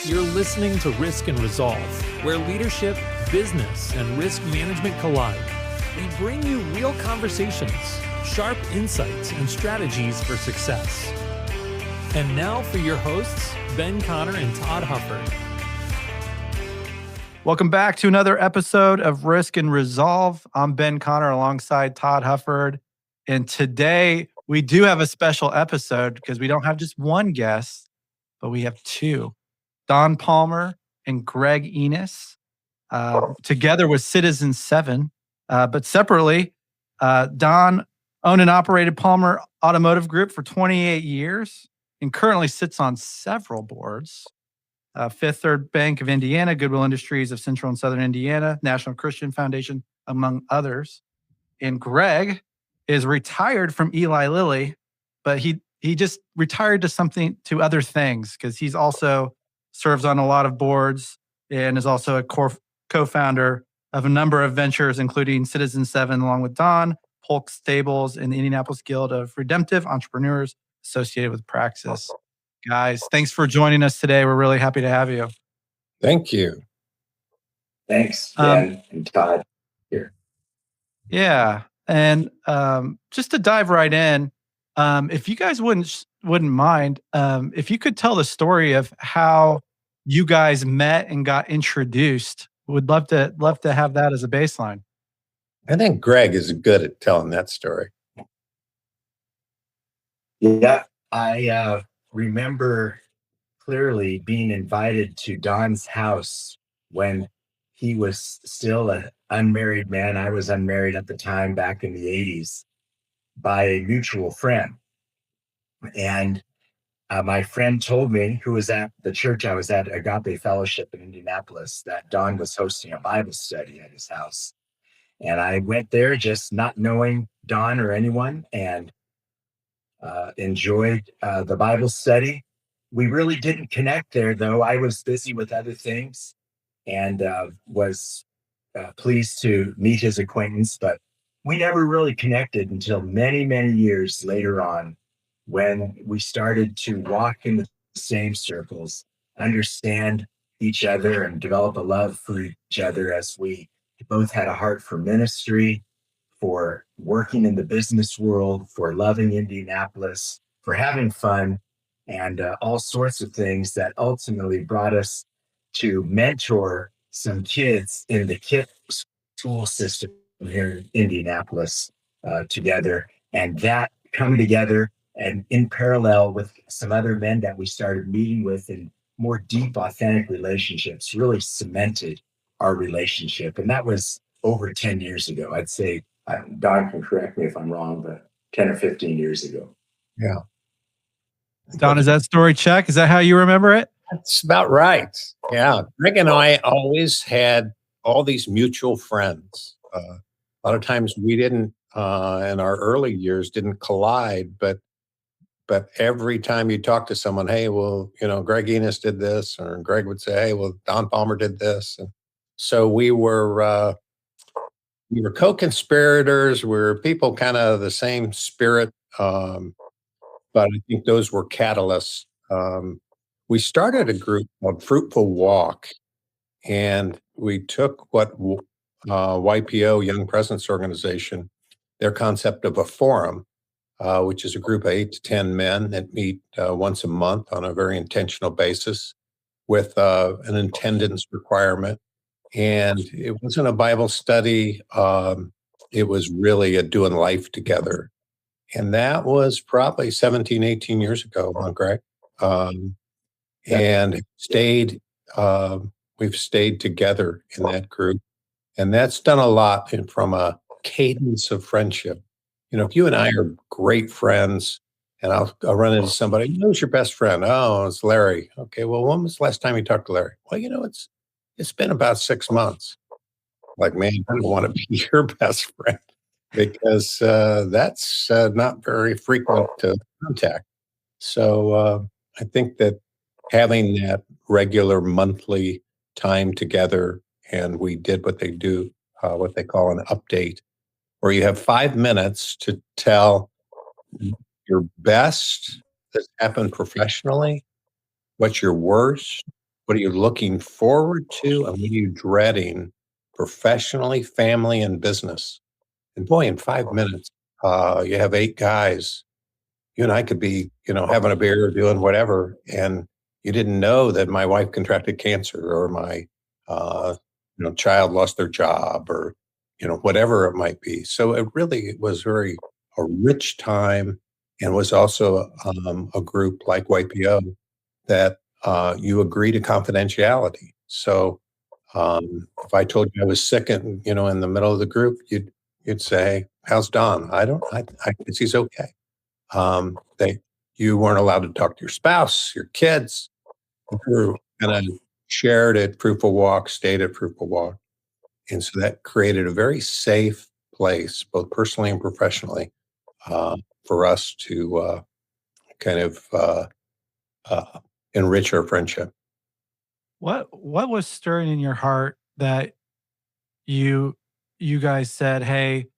You're listening to Risk and Resolve, where leadership, business, and risk management collide. We bring you real conversations, sharp insights, and strategies for success. And now for your hosts, Conner and Todd Hufford. Welcome back to another episode of Risk and Resolve. I'm Conner alongside Todd Hufford. And today we do have a special episode because we don't have just one guest, but we have two. Don Palmer and Greg Enas, together with Citizen 7. But separately, Don owned and operated Palmer Automotive Group for 28 years and currently sits on several boards. Fifth Third Bank of Indiana, Goodwill Industries of Central and Southern Indiana, National Christian Foundation, among others. And Greg is retired from Eli Lilly, but he just retired to other things because he's also serves on a lot of boards and is also a co-founder of a number of ventures, including Citizen 7, along with Don, Polk Stables, and the Indianapolis Guild of Redemptive Entrepreneurs associated with Praxis. Guys, thanks for joining us today. We're really happy to have you. Thank you. Thanks, Ben and Todd here. Yeah. And just to dive right in, if you guys wouldn't mind, if you could tell the story of how you guys met and got introduced, would love to have that as a baseline. I think Greg is good at telling that story. Yeah, I remember clearly being invited to Don's house when he was still an unmarried man. I was unmarried at the time, back in the 80s, by a mutual friend. And my friend told me, who was at the church I was at, Agape Fellowship in Indianapolis, that Don was hosting a Bible study at his house. And I went there just not knowing Don or anyone, and enjoyed the Bible study. We really didn't connect there, though. I was busy with other things and was pleased to meet his acquaintance, but we never really connected until many, many years later on, when we started to walk in the same circles, understand each other, and develop a love for each other, as we both had a heart for ministry, for working in the business world, for loving Indianapolis, for having fun, and all sorts of things that ultimately brought us to mentor some kids in the KIPP school system here in Indianapolis together. And that come together, and in parallel with some other men that we started meeting with in more deep, authentic relationships, really cemented our relationship. And that was over 10 years ago. I'd say, Don can correct me if I'm wrong, but 10 or 15 years ago. Yeah. Don, is that story check? Is that how you remember it? That's about right. Yeah. Greg and I always had all these mutual friends. A lot of times we didn't, in our early years, didn't collide, but every time you talk to someone, hey, well, Greg Enas did this, or Greg would say, hey, well, Don Palmer did this. And so we were co-conspirators. We were people kind of the same spirit, but I think those were catalysts. We started a group called Fruitful Walk, and we took what YPO, Young Presence Organization, their concept of a forum, which is a group of 8 to 10 men that meet once a month on a very intentional basis with an attendance requirement. And it wasn't a Bible study. It was really a doing life together. And that was probably 17, 18 years ago, Greg. And we've stayed together in that group. And that's done a lot from a cadence of friendship. If you and I are great friends, and I'll run into somebody, who's your best friend? Oh, it's Larry. Okay, well, when was the last time you talked to Larry? Well, it's been about 6 months. Like, man, I don't want to be your best friend because that's not very frequent contact. So I think that having that regular monthly time together, and we did what they call an update, where you have 5 minutes to tell your best that's happened professionally, what's your worst, What are you looking forward to? And what are you dreading professionally, family, and business? And boy, in 5 minutes, you have 8 guys. You and I could be, having a beer or doing whatever, and you didn't know that my wife contracted cancer or my, uh, child lost their job or, whatever it might be. So it really was very a rich time and was also a group like YPO that you agree to confidentiality. So if I told you I was sick and in the middle of the group, you'd say, "How's Don?" I guess he's okay. They You weren't allowed to talk to your spouse, your kids. You were kind of shared at proof of walk, stayed at proof of walk, and so that created a very safe place, both personally and professionally, uh, for us to kind of uh, enrich our friendship. What was stirring in your heart that you you guys said, "Hey,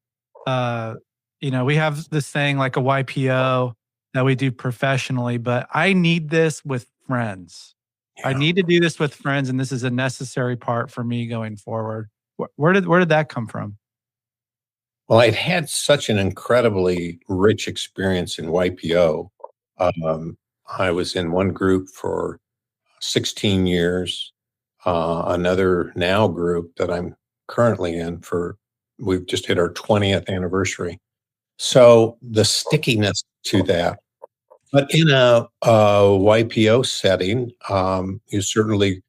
uh, we have this thing like a YPO that we do professionally, but I need this with friends. I Yeah. need to do this with friends, and this is a necessary part for me going forward." Where did that come from? Well, I'd had such an incredibly rich experience in YPO. Um, I was in one group for 16 years, another now group that I'm currently in we've just hit our 20th anniversary. So the stickiness to that, but in a YPO setting, you certainly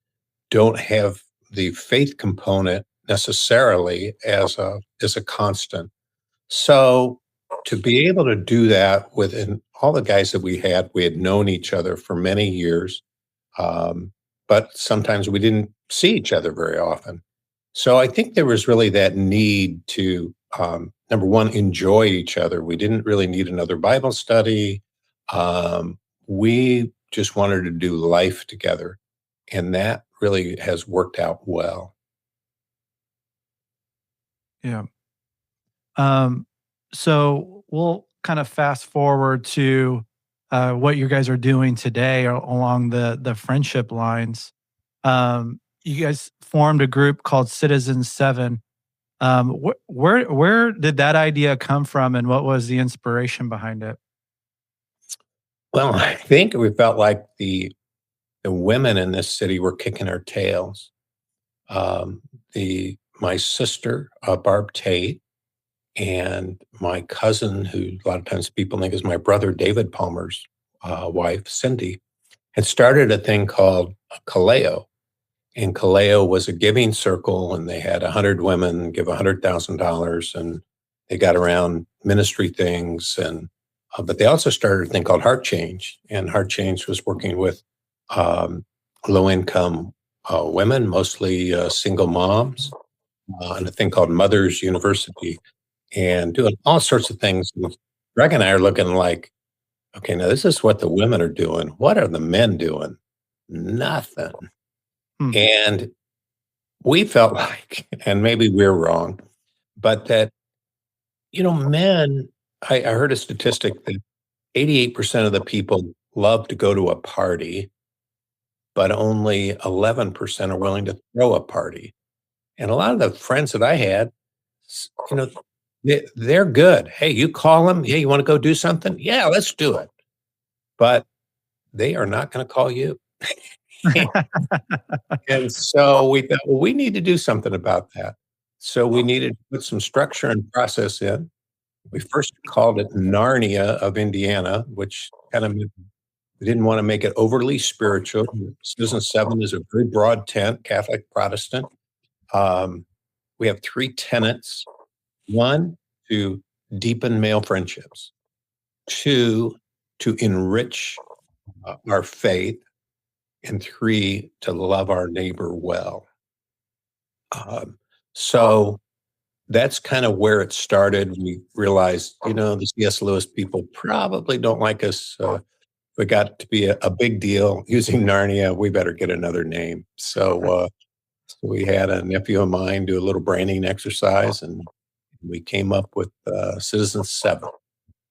don't have the faith component necessarily as a constant. So to be able to do that within all the guys that we had known each other for many years, um, but sometimes we didn't see each other very often. So I think there was really that need to, number one, enjoy each other. We didn't really need another Bible study. We just wanted to do life together, and that really has worked out well. Yeah. Um, so we'll kind of fast forward to what you guys are doing today along the friendship lines. You guys formed a group called Citizens Seven. Where did that idea come from, and what was the inspiration behind it? Well, I think we felt like the women in this city were kicking our tails. The My sister, Barb Tate, and my cousin, who a lot of times people think is my brother, David Palmer's wife, Cindy, had started a thing called Kaleo. And Kaleo was a giving circle, and they had 100 women give $100,000, and they got around ministry things. But they also started a thing called Heart Change, and Heart Change was working with um, low income women, mostly single moms, and a thing called Mothers University, and doing all sorts of things. And Greg and I are looking like, okay, now this is what the women are doing. What are the men doing? Nothing. Hmm. And we felt like, and maybe we're wrong, but that, men, I heard a statistic that 88% of the people love to go to a party, but only 11% are willing to throw a party. And a lot of the friends that I had, s- you know, they're good. Hey, you call them. Hey, you want to go do something? Yeah, let's do it. But they are not going to call you. And so we thought, well, we need to do something about that. So we needed to put some structure and process in. We first called it Narnia of Indiana, which kind of we didn't want to make it overly spiritual. Citizen Seven is a very broad tent, Catholic, Protestant. Um, we have three tenets: one, to deepen male friendships; two, to enrich our faith; and three, to love our neighbor well. Um, so that's kind of where it started. We realized, the C.S. Lewis people probably don't like us. We got to be a big deal using Narnia. We better get another name. So we had a nephew of mine do a little branding exercise, and we came up with Citizen Seven.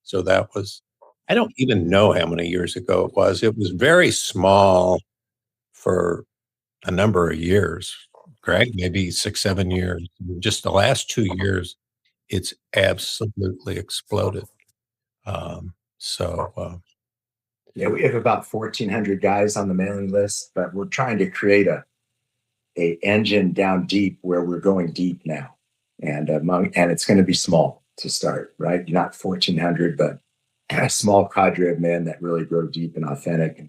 So that was, I don't even know how many years ago it was. It was very small for a number of years. Greg, maybe 6, 7 years. Just the last 2 years, it's absolutely exploded. Yeah, we have about 1,400 guys on the mailing list, but we're trying to create a engine down deep where we're going deep now, and it's going to be small to start, right? Not 1,400, but a small cadre of men that really grow deep and authentic,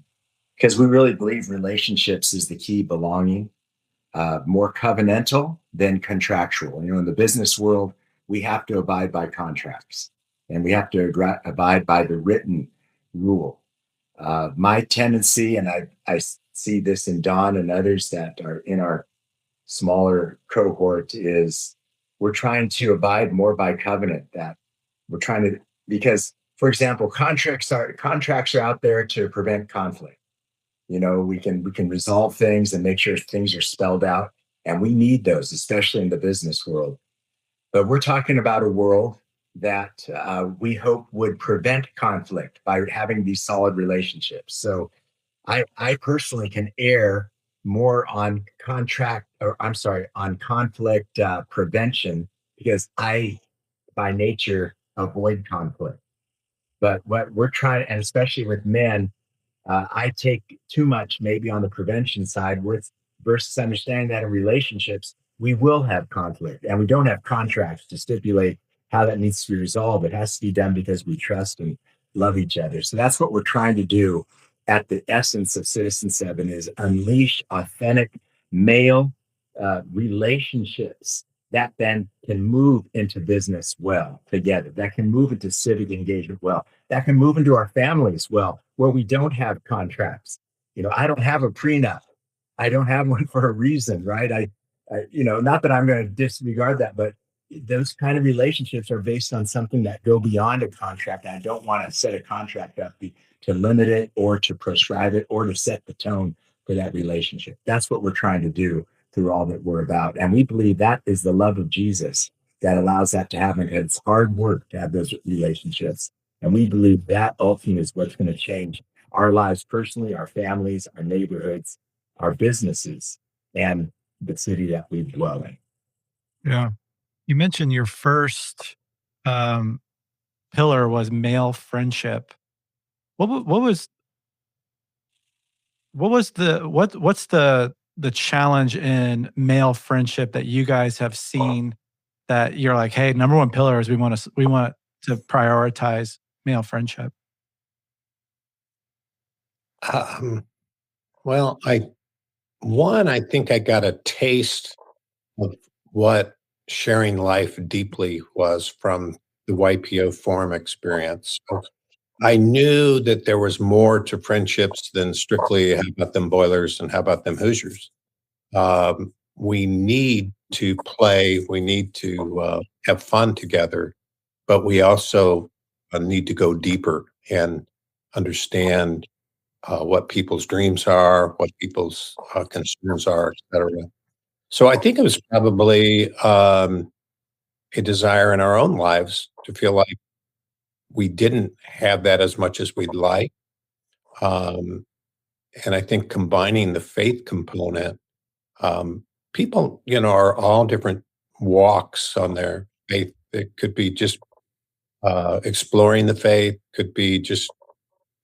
because we really believe relationships is the key. Belonging, more covenantal than contractual. In the business world, we have to abide by contracts, and we have to abide by the written rule. My tendency, and I see this in Don and others that are in our smaller cohort, is we're trying to abide more by covenant. That we're trying to, because, for example, contracts are out there to prevent conflict. We can resolve things and make sure things are spelled out, and we need those, especially in the business world. But we're talking about a world that we hope would prevent conflict by having these solid relationships. So I personally can err more on on conflict prevention, because I, by nature, avoid conflict. But what we're trying, and especially with men, I take too much maybe on the prevention side, versus understanding that in relationships, we will have conflict, and we don't have contracts to stipulate how that needs to be resolved. It has to be done because we trust and love each other. So that's what we're trying to do at the essence of Citizen 7, is unleash authentic male relationships that then can move into business well together, that can move into civic engagement well, that can move into our families well, where we don't have contracts. I don't have a prenup. I don't have one for a reason, right? Not that I'm going to disregard that, but those kind of relationships are based on something that go beyond a contract. And I don't want to set a contract up to limit it, or to prescribe it, or to set the tone for that relationship. That's what we're trying to do through all that we're about. And we believe that is the love of Jesus that allows that to happen. It's hard work to have those relationships. And we believe that ultimately is what's going to change our lives personally, our families, our neighborhoods, our businesses, and the city that we dwell in. Yeah. You mentioned your first pillar was male friendship. What's the challenge in male friendship that you guys have seen, that you're like, hey, number one pillar is we want to prioritize male friendship? Well, I think I got a taste of what sharing life deeply was from the YPO forum experience. So I knew that there was more to friendships than strictly how about them Boilers and how about them Hoosiers. We need to play, we need to have fun together, but we also need to go deeper and understand what people's dreams are, what people's concerns are, et cetera. So I think it was probably a desire in our own lives to feel like we didn't have that as much as we'd like. And I think combining the faith component, people, are all different walks on their faith. It could be just exploring the faith, could be just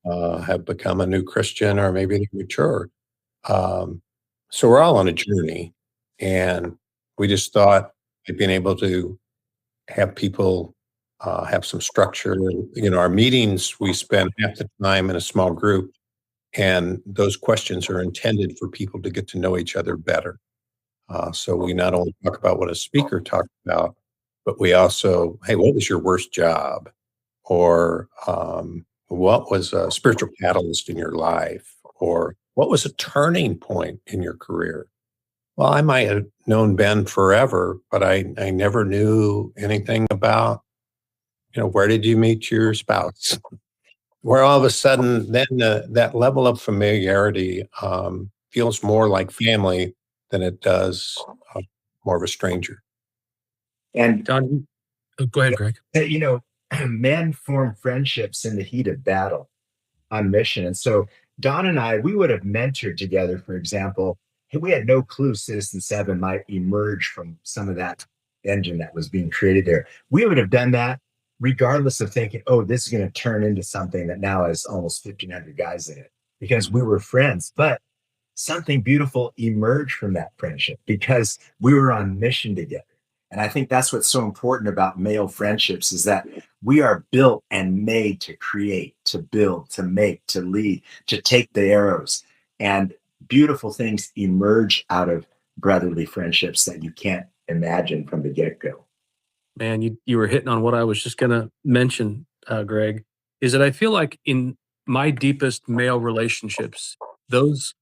have become a new Christian, or maybe they're mature. So we're all on a journey, and we just thought being able to have people have some structure. Our meetings, we spend half the time in a small group, and those questions are intended for people to get to know each other better. So we not only talk about what a speaker talked about, but we also, hey, what was your worst job? Or what was a spiritual catalyst in your life? Or what was a turning point in your career? Well, I might have known Ben forever, but I never knew anything about, where did you meet your spouse? Where all of a sudden, then that level of familiarity feels more like family than it does more of a stranger. And Don, go ahead, Greg. Men form friendships in the heat of battle on mission. And so Don and I, we would have mentored together, for example, we had no clue Citizen 7 might emerge from some of that engine that was being created there. We would have done that regardless of thinking, oh, this is going to turn into something that now has almost 1,500 guys in it, because we were friends. But something beautiful emerged from that friendship because we were on mission together. And I think that's what's so important about male friendships, is that we are built and made to create, to build, to make, to lead, to take the arrows. And beautiful things emerge out of brotherly friendships that you can't imagine from the get-go. Man, you were hitting on what I was just going to mention, Greg, is that I feel like in my deepest male relationships, those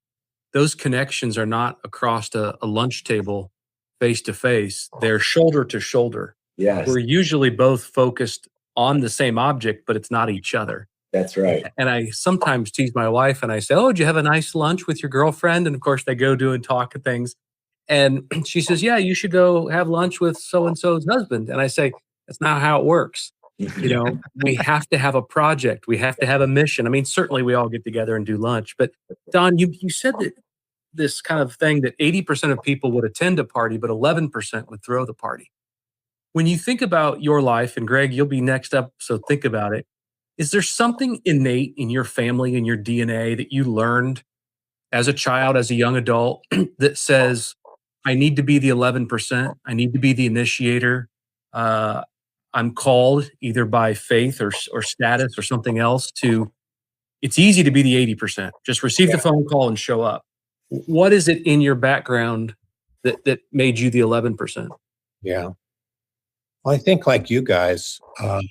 connections are not across a lunch table face to face. They're shoulder to shoulder. Yes, We're usually both focused on the same object, but it's not each other. that's right. And I sometimes tease my wife and I say, "Oh, did you have a nice lunch with your girlfriend?" And of course, they go do and talk and things. And she says, "Yeah, you should go have lunch with so and so's husband." And I say, "That's not how it works. You know, we have to have a project. We have to have a mission. I mean, certainly we all get together and do lunch. But Don, you said that this kind of thing that 80% of people would attend a party, but 11% would throw the party. When you think about your life, and Greg, you'll be next up, so think about it. Is there something innate in your family and your DNA that you learned as a child, as a young adult, that says, I need to be the 11%, I need to be the initiator, I'm called either by faith or status or something else to, it's easy to be the 80%. Just receive the phone call and show up. What is it in your background that made you the 11%? Yeah. Well, I think like you guys, I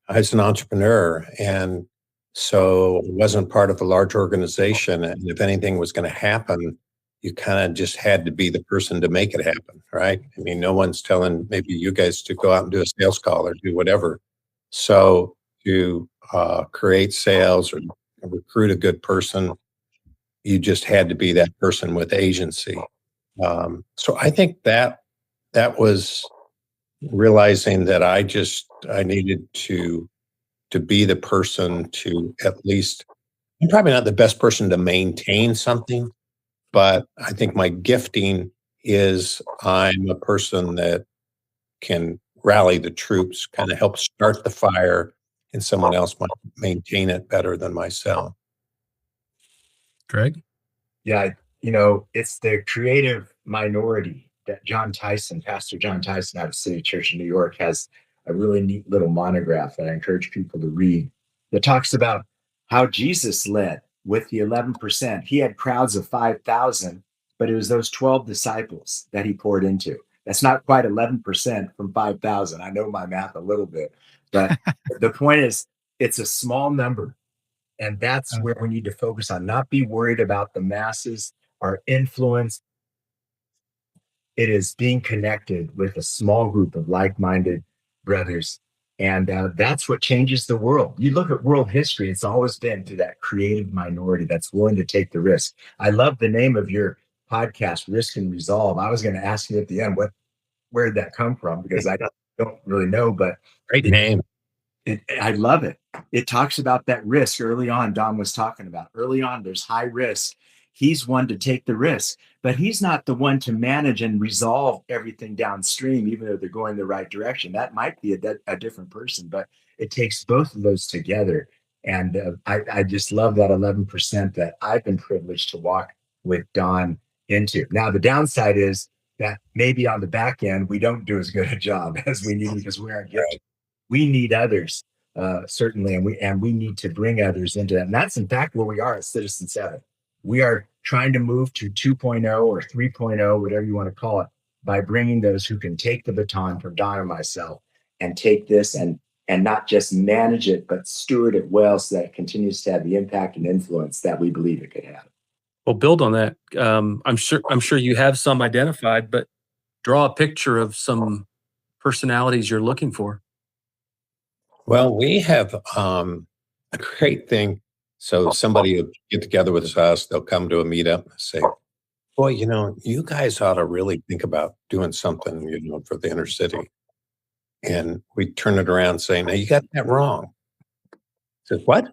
was an entrepreneur, and so I wasn't part of a large organization. And if anything was going to happen, you kind of just had to be the person to make it happen, right? I mean, no one's telling maybe you guys to go out and do a sales call or do whatever. So to create sales or recruit a good person, you just had to be that person with agency. So I think that was realizing that I needed to be the person to, at least, I'm probably not the best person to maintain something, but I think my gifting is I'm a person that can rally the troops, kind of help start the fire, and someone else might maintain it better than myself. Greg? Yeah, it's the creative minority that Pastor John Tyson out of City Church in New York, has a really neat little monograph that I encourage people to read, that talks about how Jesus led with the 11%. He had crowds of 5,000, but it was those 12 disciples that he poured into. That's not quite 11% from 5,000. I know my math a little bit, but the point is, it's a small number. And that's where we need to focus on, not be worried about the masses, our influence. It is being connected with a small group of like-minded brothers. And that's what changes the world. You look at world history, it's always been through that creative minority that's willing to take the risk. I love the name of your podcast, Risk and Resolve. I was going to ask you at the end, where did that come from? Because I don't really know, but Great name. I love it. It talks about that risk early on. Don was talking about early on, there's high risk. He's one to take the risk, but he's not the one to manage and resolve everything downstream, even though they're going the right direction. That might be a different person, but it takes both of those together. And I just love that 11% that I've been privileged to walk with Don into. Now, the downside is that maybe on the back end, we don't do as good a job as we need, because we aren't gifted. We need others, certainly, and we need to bring others into that. And that's in fact where we are at Citizen 7. We are trying to move to 2.0 or 3.0, whatever you want to call it, by bringing those who can take the baton from Don and myself and take this and not just manage it, but steward it well, so that it continues to have the impact and influence that we believe it could have. Well, build on that. I'm sure you have some identified, but draw a picture of some personalities you're looking for. Well, we have a great thing. So somebody will get together with us, they'll come to a meetup and say, boy, you guys ought to really think about doing something, for the inner city. And we turn it around saying, no, you got that wrong. I said, what?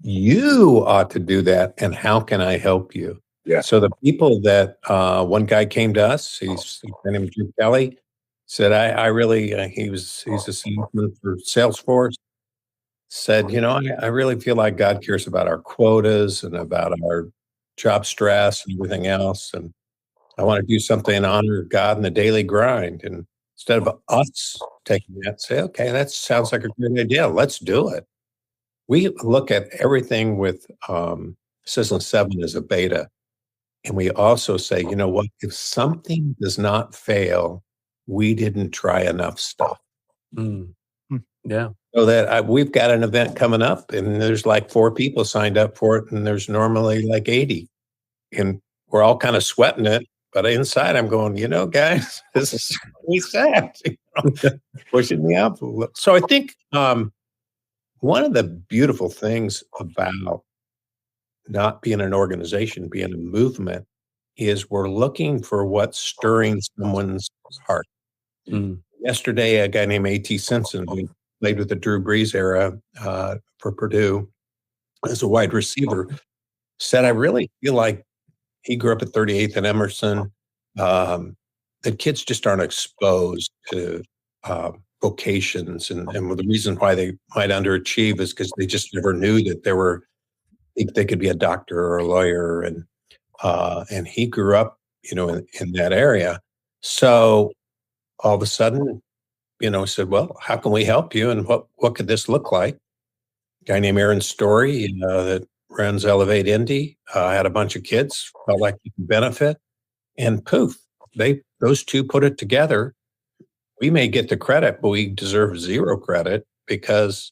You ought to do that. And how can I help you? Yeah. So the people that one guy came to us, he's named Drew Kelly, said, I really, he's a salesman for Salesforce, said, I really feel like God cares about our quotas and about our job stress and everything else. And I want to do something in honor of God in the daily grind. And instead of us taking that, say, okay, that sounds like a great idea. Let's do it. We look at everything with System 7 as a beta. And we also say, you know what? If something does not fail, we didn't try enough stuff. Mm. Hmm. Yeah. So that we've got an event coming up and there's like 4 people signed up for it. And there's normally like 80. And we're all kind of sweating it. But inside I'm going, guys, this is what we said, pushing the envelope. So I think one of the beautiful things about not being an organization, being a movement, is we're looking for what's stirring someone's heart. Mm. Yesterday, a guy named A.T. Simpson, who played with the Drew Brees era for Purdue as a wide receiver, said, I really feel like he grew up at 38th and Emerson, that kids just aren't exposed to vocations. And the reason why they might underachieve is because they just never knew that they could be a doctor or a lawyer. And he grew up, in that area. So all of a sudden, said, well, how can we help you? And what could this look like? A guy named Aaron Story, that runs Elevate Indy, had a bunch of kids, felt like he could benefit. And poof, those two put it together. We may get the credit, but we deserve zero credit because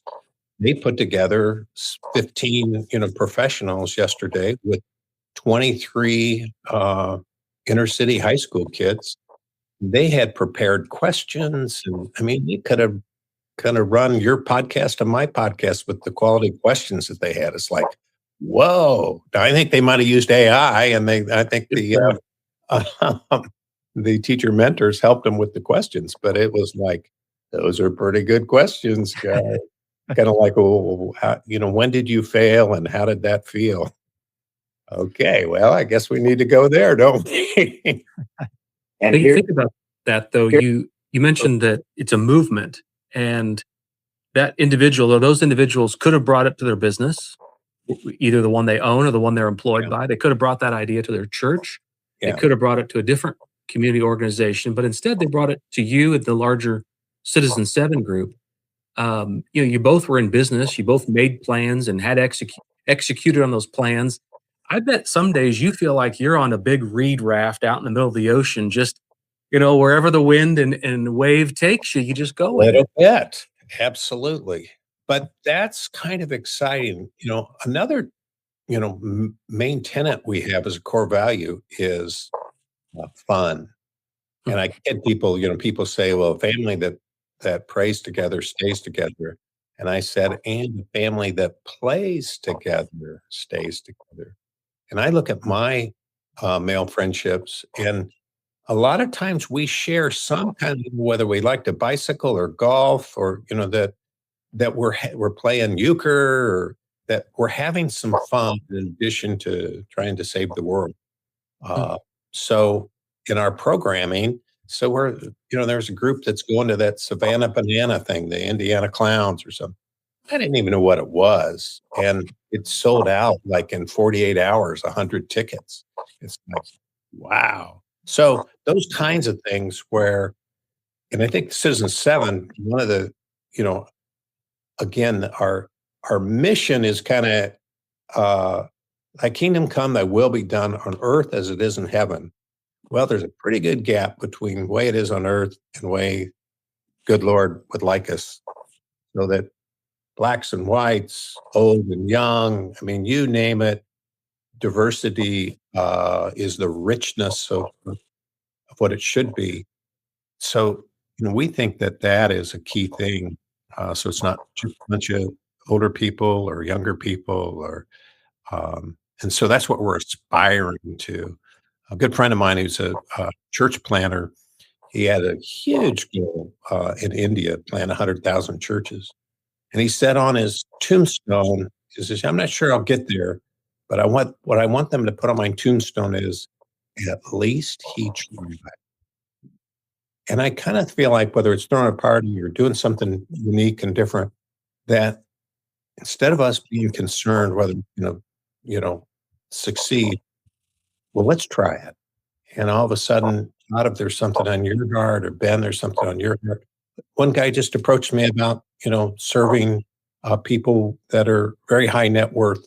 they put together 15, professionals yesterday with 23 inner city high school kids. They had prepared questions, and I mean, you could have kind of run your podcast and my podcast with the quality questions that they had. It's like, whoa! Now, I think they might have used AI, and I think the teacher mentors helped them with the questions, but it was like, those are pretty good questions, guys. Kind of like, well, when did you fail and how did that feel? Okay, well, I guess we need to go there, don't we? And Think about that though. You mentioned that it's a movement, and that individual or those individuals could have brought it to their business, either the one they own or the one they're employed by. They could have brought that idea to their church. They could have brought it to a different community organization, but instead they brought it to you at the larger Citizen 7 group. You both were in business. You both made plans and had executed on those plans. I bet some days you feel like you're on a big reed raft out in the middle of the ocean, just, wherever the wind and wave takes you, you just go with it. Little bit, absolutely. But that's kind of exciting. Another, main tenet we have as a core value is fun. And I get people, people say, well, a family that prays together stays together. And I said, and a family that plays together stays together. And I look at my male friendships, and a lot of times we share some kind of, whether we like to bicycle or golf, or that we're playing euchre, or that we're having some fun in addition to trying to save the world. So in our programming, so there's a group that's going to that Savannah Banana thing, the Indiana Clowns or something. I didn't even know what it was. And it sold out like in 48 hours, 100 tickets. It's like, wow. So those kinds of things and I think Citizen 7, one of the, again, our mission is kind of, thy kingdom come, thy will be done on earth as it is in heaven. Well, there's a pretty good gap between the way it is on earth and the way good Lord would like us, so that blacks and whites, old and young, I mean, you name it, diversity is the richness of what it should be. So, we think that is a key thing. So it's not just a bunch of older people or younger people, and so that's what we're aspiring to. A good friend of mine who's a church planner, he had a huge goal in India, plan 100,000 churches. And he said on his tombstone, is I'm not sure I'll get there, but what I want them to put on my tombstone is at least he tried. And I kind of feel like whether it's throwing a party or doing something unique and different, that instead of us being concerned whether you know succeed, well, let's try it. And all of a sudden, not if there's something on your heart, or Ben, there's something on your heart. One guy just approached me about serving people that are very high net worth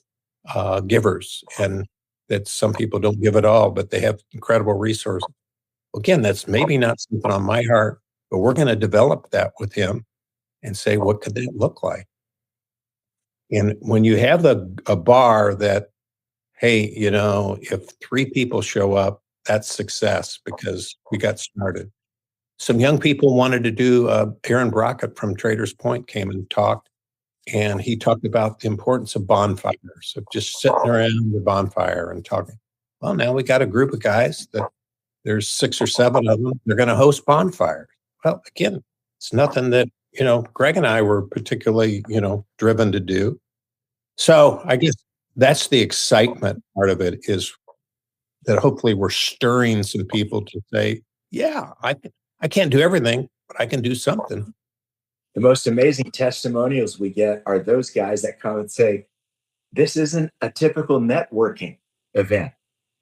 givers, and that some people don't give at all, but they have incredible resources. Again, that's maybe not something on my heart, but we're going to develop that with him and say, what could that look like? And when you have a bar that, hey, if 3 people show up, that's success because we got started. Some young people wanted to do, Aaron Brockett from Traders Point came and talked, and he talked about the importance of bonfires, of just sitting around the bonfire and talking. Well, now we got a group of guys that there's 6 or 7 of them. They're going to host bonfires. Well, again, it's nothing that, Greg and I were particularly, driven to do. So I guess that's the excitement part of it, is that hopefully we're stirring some people to say, yeah, I can't do everything, but I can do something. The most amazing testimonials we get are those guys that come and say, this isn't a typical networking event.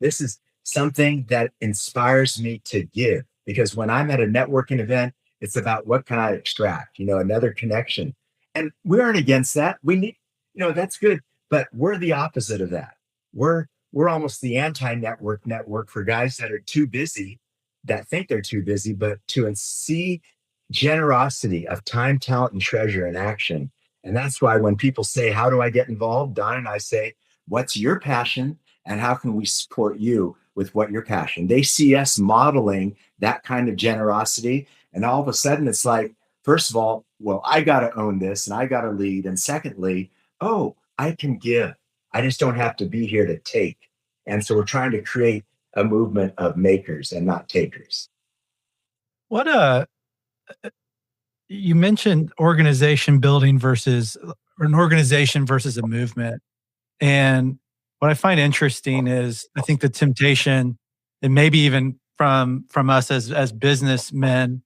This is something that inspires me to give. Because when I'm at a networking event, it's about what can I extract, another connection. And we aren't against that. We need, that's good. But we're the opposite of that. We're almost the anti-network for guys that are too busy, that think they're too busy, but to see generosity of time, talent, and treasure in action. And that's why when people say, how do I get involved? Don and I say, what's your passion? And how can we support you with what your passion? They see us modeling that kind of generosity. And all of a sudden it's like, first of all, well, I got to own this and I got to lead. And secondly, oh, I can give. I just don't have to be here to take. And so we're trying to create a movement of makers and not takers. You mentioned organization building versus an organization versus a movement. And what I find interesting is I think the temptation, and maybe even from us as businessmen,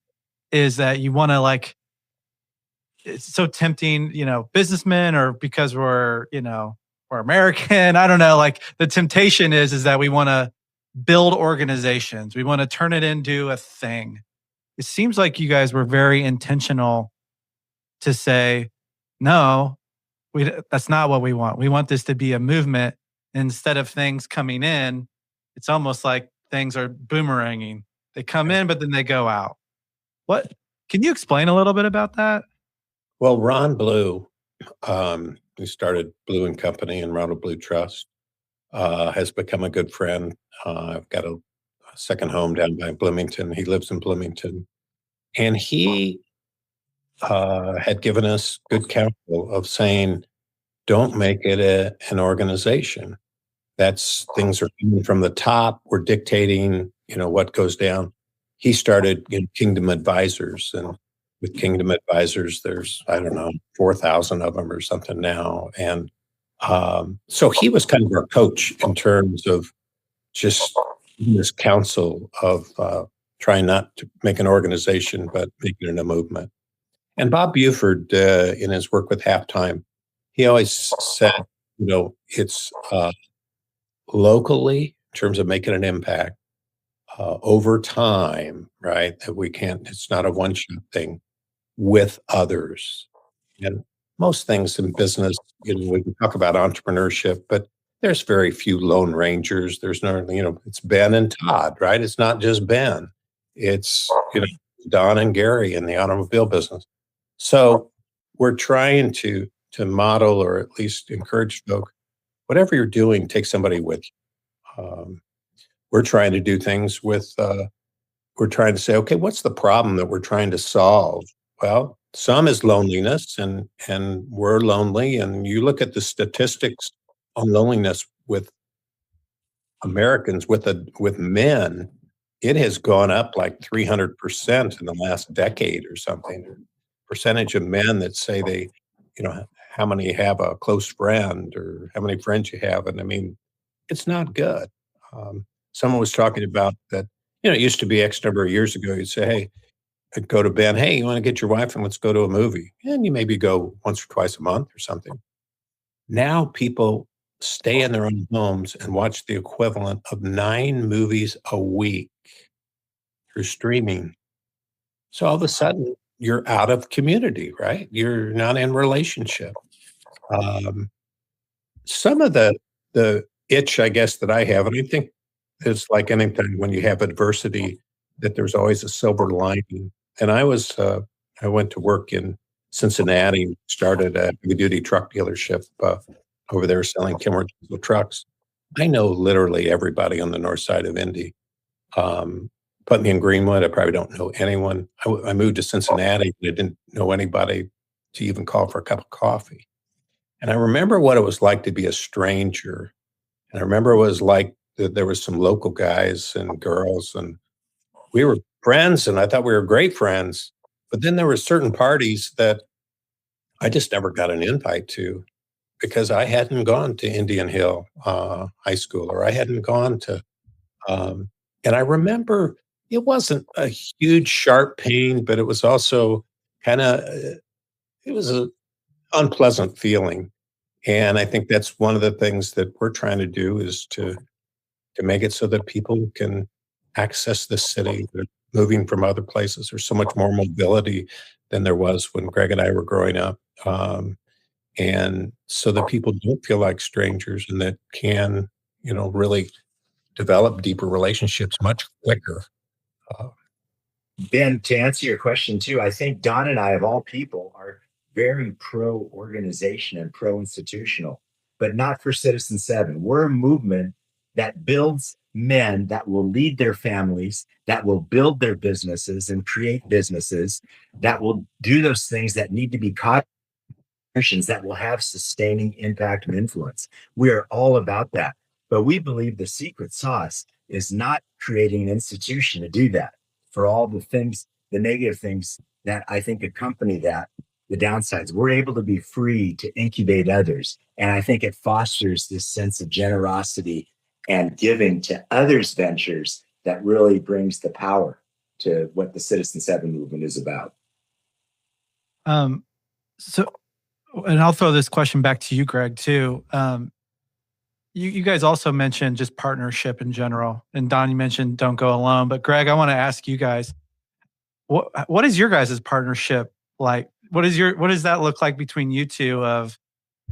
is that you want to it's so tempting, businessmen, or because we're American. I don't know. The temptation is that we want to build organizations. We want to turn it into a thing. It seems like you guys were very intentional to say, no, that's not what we want. We want this to be a movement. Instead of things coming in, it's almost like things are boomeranging. They come in, but then they go out. Can you explain a little bit about that? Well, Ron Blue, who started Blue and Company and Ronald Blue Trust, has become a good friend. I've got a second home down by Bloomington. He lives in Bloomington. And he had given us good counsel of saying, don't make it an organization. That's things are coming from the top. We're dictating, what goes down. He started Kingdom Advisors, and with Kingdom Advisors, there's, 4,000 of them or something now. And so he was kind of our coach in terms of just this counsel of trying not to make an organization, but making it a movement. And Bob Buford, in his work with Halftime, he always said, it's locally in terms of making an impact, over time, right? That it's not a one-shot thing, with others. And most things in business, we can talk about entrepreneurship, but there's very few lone rangers. There's no, it's Ben and Todd, right? It's not just Ben. It's, Don and Gary in the automobile business. So we're trying to model, or at least encourage folk, whatever you're doing, take somebody with you. We're trying to do things with, we're trying to say, okay, what's the problem that we're trying to solve? Well, some is loneliness, and we're lonely. And you look at the statistics on loneliness with Americans, with men, it has gone up like 300% in the last decade or something. Percentage of men that say they, how many have a close friend or how many friends you have. And I mean, it's not good. Someone was talking about that, it used to be X number of years ago. You'd say, hey, I'd go to Ben, hey, you want to get your wife and let's go to a movie. And you maybe go once or twice a month or something. Now people stay in their own homes and watch the equivalent of 9 movies a week through streaming. So all of a sudden, you're out of community, right? You're not in relationship. Um, some of the itch, I guess, that I have, and I think it's like anything when you have adversity, that there's always a silver lining. And I went to work in Cincinnati, started a heavy-duty truck dealership over there selling Kenworth diesel trucks. I know literally everybody on the north side of Indy. Put me in Greenwood, I probably don't know anyone. I moved to Cincinnati, and I didn't know anybody to even call for a cup of coffee. And I remember what it was like to be a stranger. And I remember it was like that there was some local guys and girls, and we were friends, and I thought we were great friends. But then there were certain parties that I just never got an invite to because I hadn't gone to Indian Hill High School, or I hadn't gone to, and I remember it wasn't a huge sharp pain, but it was also kind of, it was an unpleasant feeling. And I think that's one of the things that we're trying to do is to make it so that people can access the city. They're moving from other places. There's so much more mobility than there was when Greg and I were growing up. And so that people don't feel like strangers and that can, really develop deeper relationships much quicker. Ben, to answer your question too, I think Don and I, of all people, are very pro organization and pro institutional, but not for Citizen 7. We're a movement that builds men that will lead their families, that will build their businesses and create businesses, that will do those things that need to be caught, that will have sustaining impact and influence. We are all about that. But we believe the secret sauce is not creating an institution to do that. For all the things, the negative things that I think accompany that, the downsides, we're able to be free to incubate others. And I think it fosters this sense of generosity and giving to others' ventures that really brings the power to what the Citizen 7 movement is about. So, and I'll throw this question back to you, Greg, too. You guys also mentioned just partnership in general. And Don, you mentioned don't go alone. But Greg, I want to ask you guys, what is your guys' partnership like? What does that look like between you two of,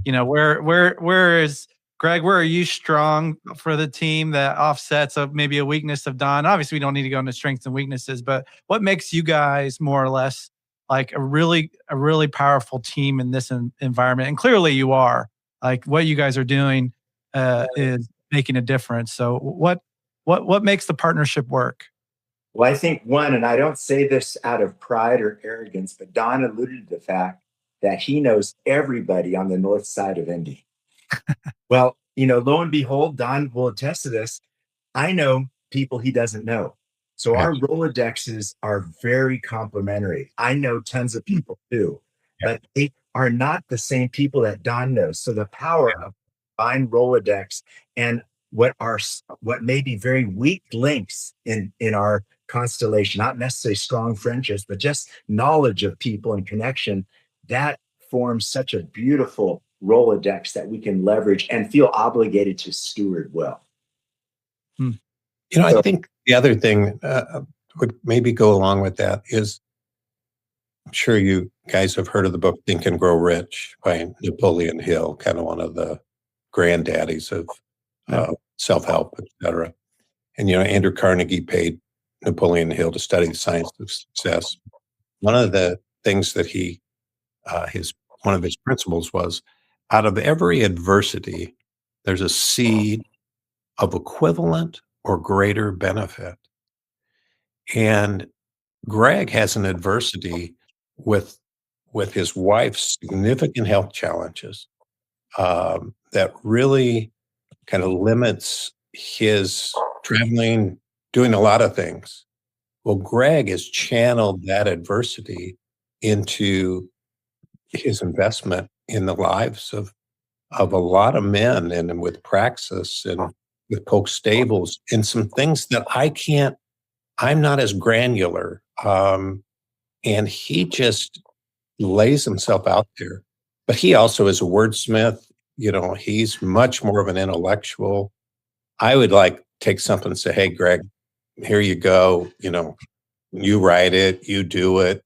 where is Greg, where are you strong for the team that offsets maybe a weakness of Don? Obviously, we don't need to go into strengths and weaknesses, but what makes you guys more or less like a really powerful team in this environment? And clearly you are. Like what you guys are doing is making a difference. So what makes the partnership work? Well, I think one, and I don't say this out of pride or arrogance, but Don alluded to the fact that he knows everybody on the north side of Indy. Well, lo and behold, Don will attest to this. I know people he doesn't know. So our Rolodexes are very complementary. I know tons of people too, but they are not the same people that Don knows. So the power of combined Rolodex and what may be very weak links in our constellation, not necessarily strong friendships, but just knowledge of people and connection, that forms such a beautiful Rolodex that we can leverage and feel obligated to steward well. I think the other thing would maybe go along with that is, I'm sure you guys have heard of the book Think and Grow Rich by Napoleon Hill, kind of one of the granddaddies of self-help, et cetera. And, Andrew Carnegie paid Napoleon Hill to study the science of success. One of the things that one of his principles was, out of every adversity, there's a seed of equivalent or greater benefit. And Greg has an adversity with his wife's significant health challenges that really kind of limits his traveling, doing a lot of things. Well, Greg has channeled that adversity into his investment in the lives of a lot of men, and with Praxis and with Polk Stables, and some things that I'm not as granular. And he just lays himself out there. But he also is a wordsmith. He's much more of an intellectual. I would like take something and say, hey, Greg, here you go. You write it, you do it.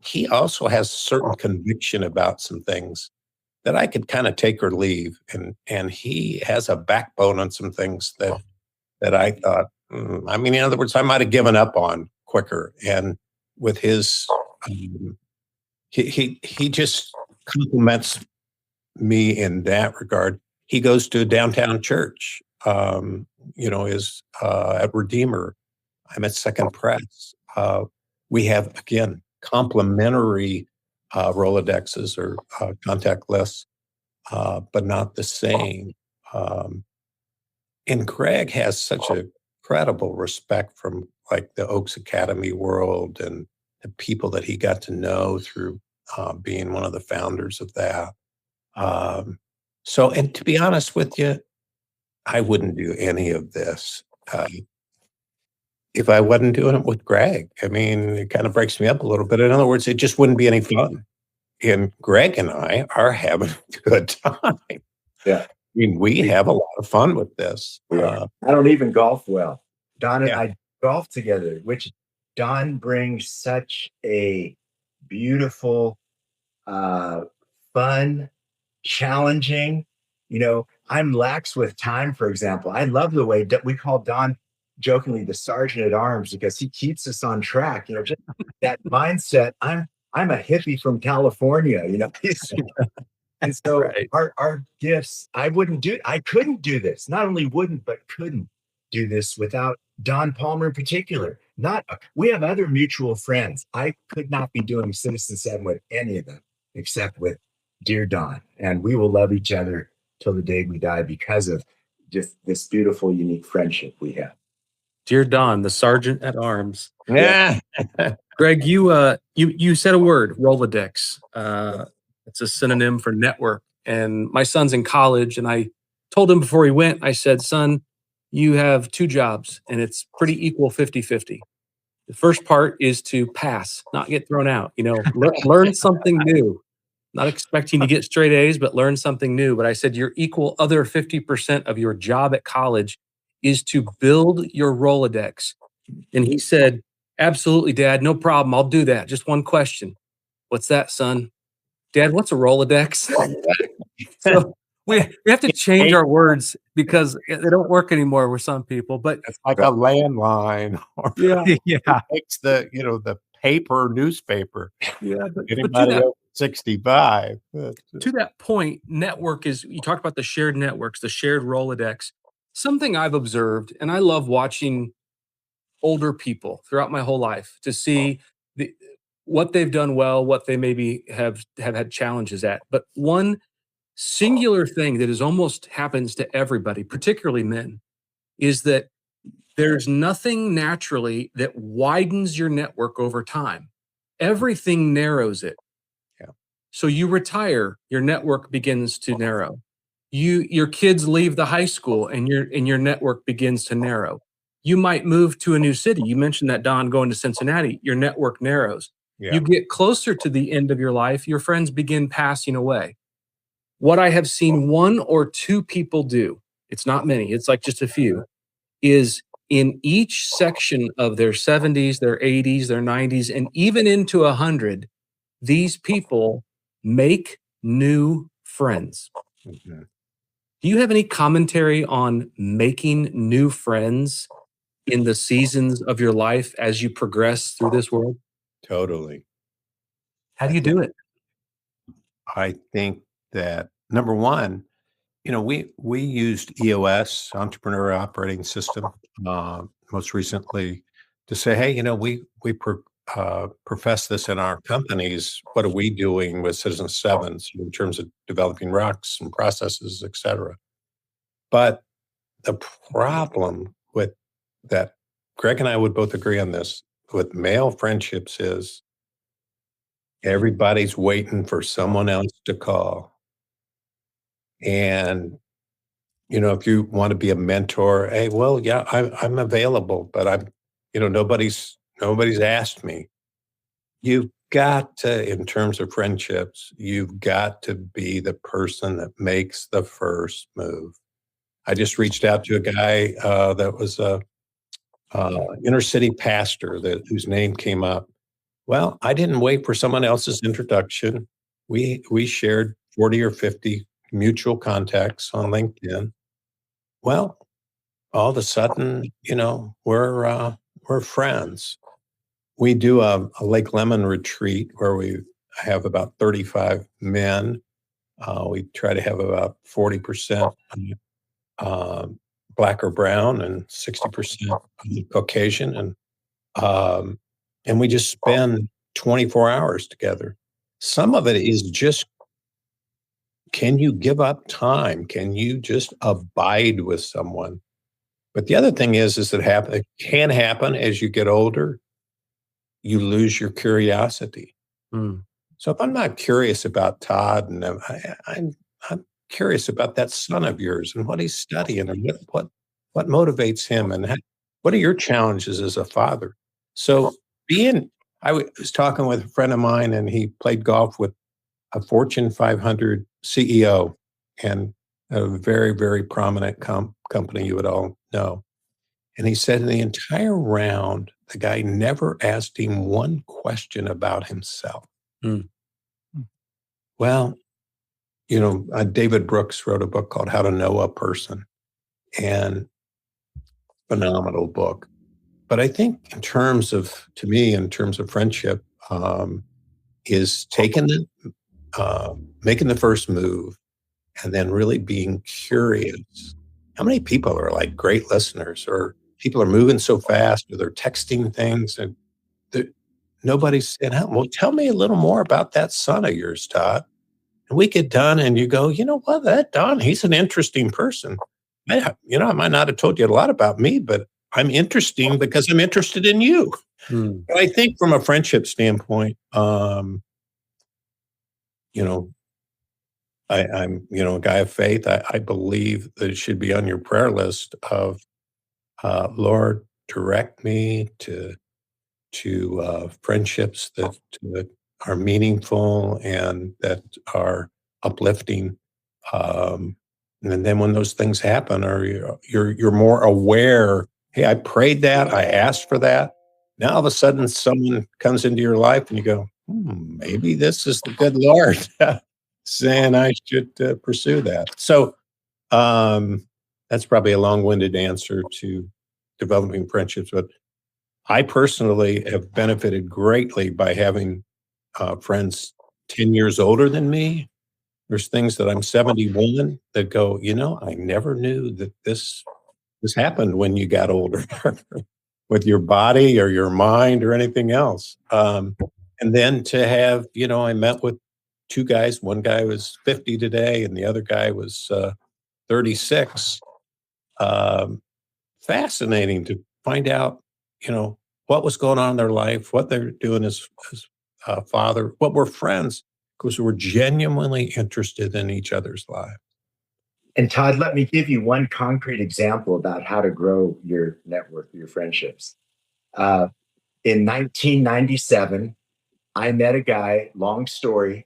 He also has certain conviction about some things that I could kind of take or leave. And he has a backbone on some things that I thought, in other words, I might have given up on quicker. And with his, he just compliments me in that regard. He goes to a downtown church, is at Redeemer. I'm at Second Press. We have, again, complementary Rolodexes or contact lists, but not the same. And Greg has such a incredible respect from like the Oaks Academy world and the people that he got to know through being one of the founders of that. And to be honest with you, I wouldn't do any of this if I wasn't doing it with Greg. It kind of breaks me up a little bit. In other words, it just wouldn't be any fun. And Greg and I are having a good time. Yeah. We have a lot of fun with this. I don't even golf well. Don and Yeah. I golf together, which Don brings such a beautiful, fun, challenging. I'm lax with time, for example. I love the way we call Don jokingly the sergeant at arms because he keeps us on track. Just that mindset. I'm a hippie from California. And so Right. our gifts, I couldn't do this. Not only wouldn't, but couldn't do this without Don Palmer in particular. We have other mutual friends. I could not be doing Citizen 7 with any of them except with dear Don. And we will love each other till the day we die because of just this beautiful, unique friendship we have. Dear Don, the sergeant at arms. Yeah. Greg, you said a word, Rolodex. It's a synonym for network. And my son's in college, and I told him before he went, I said, son, you have two jobs, and it's pretty equal 50-50. The first part is to pass, not get thrown out. Learn something new. Not expecting to get straight A's, but learn something new. But I said your equal other 50% of your job at college is to build your Rolodex. And he said, absolutely, Dad, no problem. I'll do that. Just one question. What's that, son? Dad, what's a Rolodex? So we have to change our words because they don't work anymore with some people. But It's like a landline, or yeah, Yeah. takes the paper newspaper. yeah. But Anybody over 65. to that point, network is, you talked about the shared networks, the shared Rolodex. Something I've observed, and I love watching older people throughout my whole life to see what they've done well, what they maybe have had challenges at. But one singular thing that is almost happens to everybody, particularly men, is that there's nothing naturally that widens your network over time. Everything narrows it. Yeah. So you retire, your network begins to narrow. Your kids leave the high school and your network begins to narrow. You might move to a new city. You mentioned that, Don, going to Cincinnati, your network narrows. Yeah. You get closer to the end of your life, your friends begin passing away. What I have seen one or two people do, it's not many, it's like just a few, is in each section of their 70s, their 80s, their 90s, and even into 100, these people make new friends. Mhm. Do you have any commentary on making new friends in the seasons of your life as you progress through this world? Totally. How do you do it? I think that number one, we used EOS, Entrepreneur Operating System, most recently to say, hey, we profess this in our companies. What are we doing with Citizen Sevens in terms of developing rocks and processes, et cetera? But the problem with that, Greg and I would both agree on this, with male friendships is Everybody's waiting for someone else to call. And, if you want to be a mentor, hey, well, yeah, I'm available, but nobody's asked me. You've got to, in terms of friendships, you've got to be the person that makes the first move. I just reached out to a guy that was a inner city pastor whose name came up. Well, I didn't wait for someone else's introduction. We shared 40 or 50 mutual contacts on LinkedIn. Well, all of a sudden, we're friends. We do a Lake Lemon retreat where we have about 35 men. We try to have about 40% Black or brown and 60% Caucasian. And we just spend 24 hours together. Some of it is just, can you give up time? Can you just abide with someone? But the other thing is that it can happen as you get older. You lose your curiosity. Mm. So if I'm not curious about Todd, and I'm curious about that son of yours and what he's studying and what motivates him, and what are your challenges as a father? So I was talking with a friend of mine, and he played golf with a Fortune 500 CEO and a very, very prominent company you would all know. And he said in the entire round, the guy never asked him one question about himself. Mm. Well, David Brooks wrote a book called How to Know a Person, and phenomenal book. But I think in terms of friendship, is making the first move and then really being curious. How many people are like great listeners, or people are moving so fast, or they're texting things and nobody's saying, well, tell me a little more about that son of yours, Todd. And we get done and you go, you know what, that Don, he's an interesting person. I might not have told you a lot about me, but I'm interesting because I'm interested in you. Mm. I think from a friendship standpoint, I'm a guy of faith. I believe that it should be on your prayer list of, Lord, direct me to friendships that are meaningful and that are uplifting. And then when those things happen, or you're more aware, hey, I prayed that, I asked for that. Now all of a sudden someone comes into your life and you go, maybe this is the good Lord saying I should pursue that. So that's probably a long-winded answer to developing friendships, but I personally have benefited greatly by having friends 10 years older than me. There's things that I'm 71 that go, I never knew that this happened when you got older with your body or your mind or anything else. And then to have, I met with two guys. One guy was 50 today and the other guy was 36. Fascinating to find out, what was going on in their life, what they're doing as father, what we're friends, because we're genuinely interested in each other's lives. And Todd, let me give you one concrete example about how to grow your network, your friendships. In 1997, I met a guy, long story,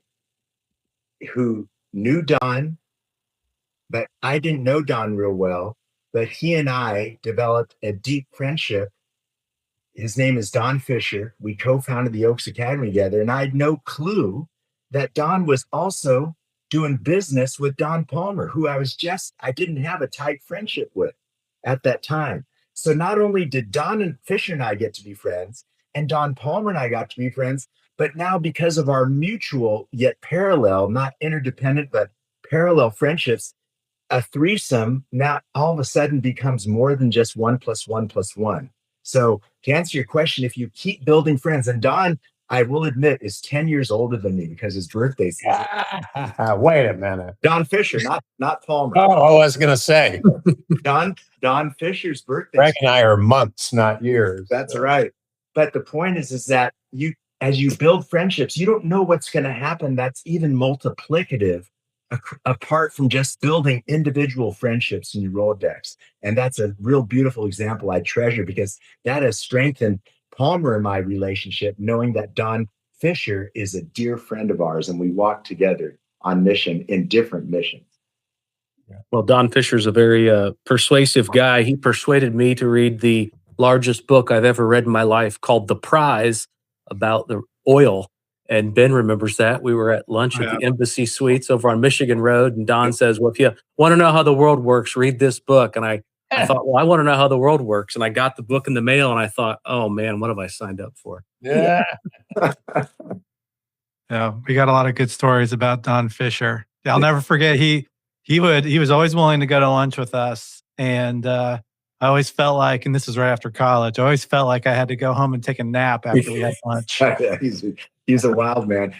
who knew Don, but I didn't know Don real well. But he and I developed a deep friendship. His name is Don Fisher. We co-founded the Oaks Academy together, and I had no clue that Don was also doing business with Don Palmer, who I didn't have a tight friendship with at that time. So not only did Don and Fisher and I get to be friends, and Don Palmer and I got to be friends, but now because of our mutual yet parallel, not interdependent, but parallel friendships, a threesome now all of a sudden becomes more than just 1 + 1 + 1. So to answer your question, if you keep building friends, and Don, I will admit, is 10 years older than me because his birthday's Wait a minute. Don Fisher, not Palmer. Oh, I was going to say. Don Fisher's birthday. Frank and I are months, not years. That's right. But the point is that as you build friendships, you don't know what's going to happen. That's even multiplicative apart from just building individual friendships in your Rolodex. And that's a real beautiful example I treasure because that has strengthened Palmer and my relationship, knowing that Don Fisher is a dear friend of ours and we walk together on mission in different missions. Well, Don Fisher's a very persuasive guy. He persuaded me to read the largest book I've ever read in my life called The Prize about the oil. And Ben remembers that. We were at lunch at the Embassy Suites over on Michigan Road. And Don says, well, if you want to know how the world works, read this book. And I thought, well, I want to know how the world works. And I got the book in the mail and I thought, oh man, what have I signed up for? Yeah. Yeah, we got a lot of good stories about Don Fisher. I'll never forget he was always willing to go to lunch with us. And I always felt like, and this was right after college, I always felt like I had to go home and take a nap after we had lunch. He's a wild man.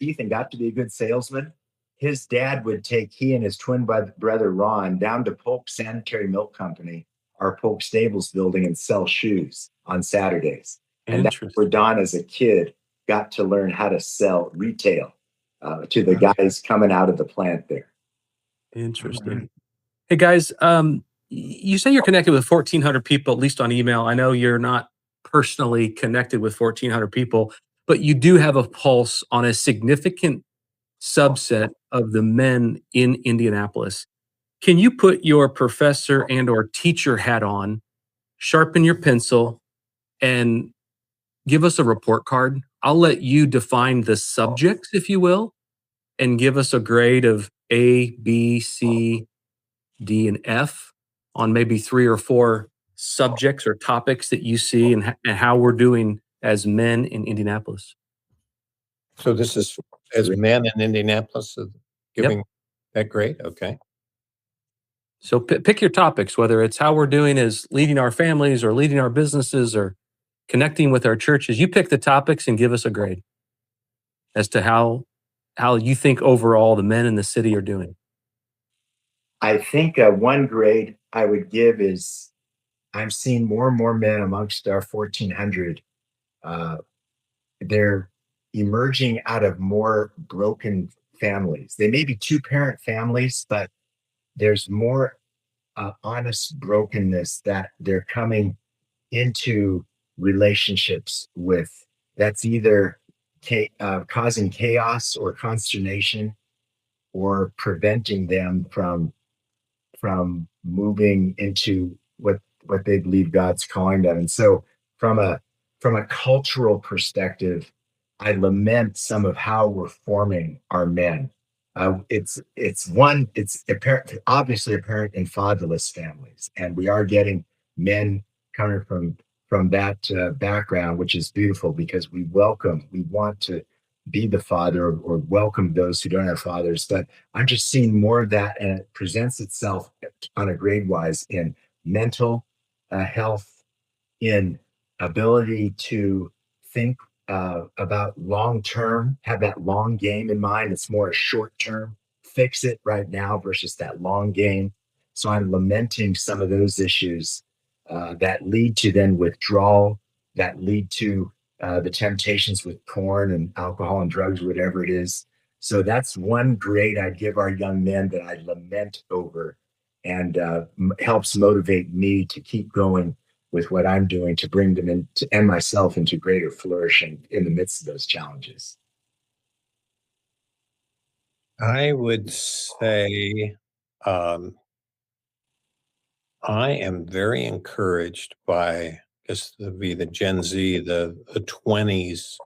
Ethan got to be a good salesman. His dad would take he and his twin brother Ron down to Polk Sanitary Milk Company, our Polk Stables building, and sell shoes on Saturdays. And that's where Don, as a kid, got to learn how to sell retail to the guys coming out of the plant there. Interesting. Hey guys, you say you're connected with 1,400 people, at least on email. I know you're not personally connected with 1,400 people, but you do have a pulse on a significant subset of the men in Indianapolis. Can you put your professor and or teacher hat on, sharpen your pencil, and give us a report card? I'll let you define the subjects, if you will, and give us a grade of A, B, C, D, and F on maybe 3 or 4 subjects or topics that you see and how we're doing as men in Indianapolis. So this is as men in Indianapolis giving that grade? Okay. So pick your topics, whether it's how we're doing as leading our families or leading our businesses or connecting with our churches. You pick the topics and give us a grade as to how you think overall the men in the city are doing. I think one grade I would give is I'm seeing more and more men amongst our 1,400. They're emerging out of more broken families. They may be 2-parent families, but there's more honest brokenness that they're coming into relationships with. That's either causing chaos or consternation or preventing them from moving into what they believe God's calling them. And so from a cultural perspective, I lament some of how we're forming our men. It's apparent, obviously apparent in fatherless families, and we are getting men coming from that background, which is beautiful because we want to be the father or welcome those who don't have fathers. But I'm just seeing more of that, and it presents itself on a grade wise in mental health, in ability to think about long term, have that long game in mind. It's more a short term, fix it right now versus that long game. So I'm lamenting some of those issues that lead to then withdrawal, that lead to the temptations with porn and alcohol and drugs, whatever it is. So that's one grade I'd give our young men that I lament over, and helps motivate me to keep going with what I'm doing to bring them into and myself into greater flourishing in the midst of those challenges. I would say I am very encouraged by the Gen Z, the 20s,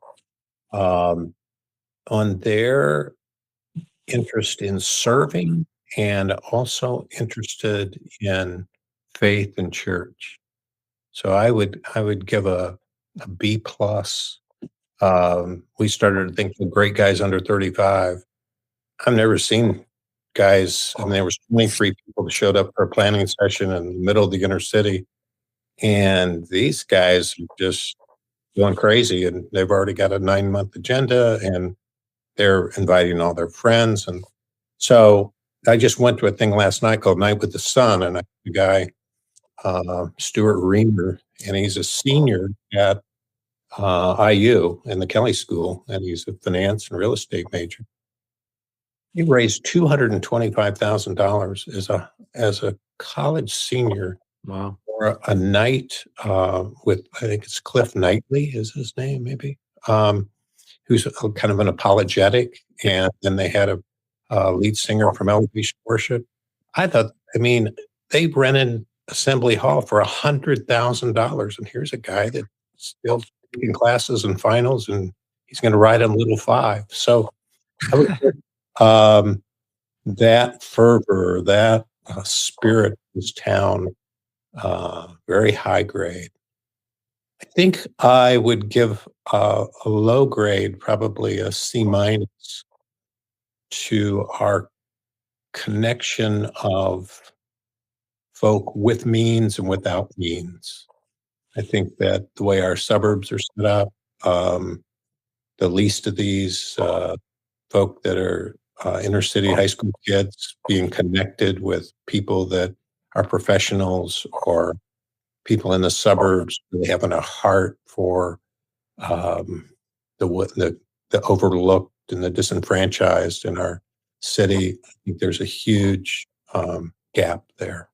on their interest in serving and also interested in faith and church. So I would give a B plus. We started to think of great guys under 35. I've never seen guys, and there was 23 people that showed up for a planning session in the middle of the inner city. And these guys are just going crazy, and they've already got a 9-month agenda, and they're inviting all their friends. And so I just went to a thing last night called Night with the Sun, and the guy, Stuart Reamer, and he's a senior at IU in the Kelly School, and he's a finance and real estate major. He raised $225,000 as a college senior Wow. for a night with, I think it's Cliff Knightley is his name, maybe, who's kind of an apologetic, and then they had a lead singer from Elevation Worship. I mean, they rented Assembly Hall for $100,000, and here's a guy that's still taking classes and finals, and he's going to ride on Little Five. So I would that fervor, that spirit of this town, very high grade. I think I would give a low grade, probably a C minus, to our connection of folk with means and without means. I think that the way our suburbs are set up, the least of these folk that are inner city high school kids being connected with people that are professionals or people in the suburbs really having a heart for the overlooked and the disenfranchised in our city. I think there's a huge gap there.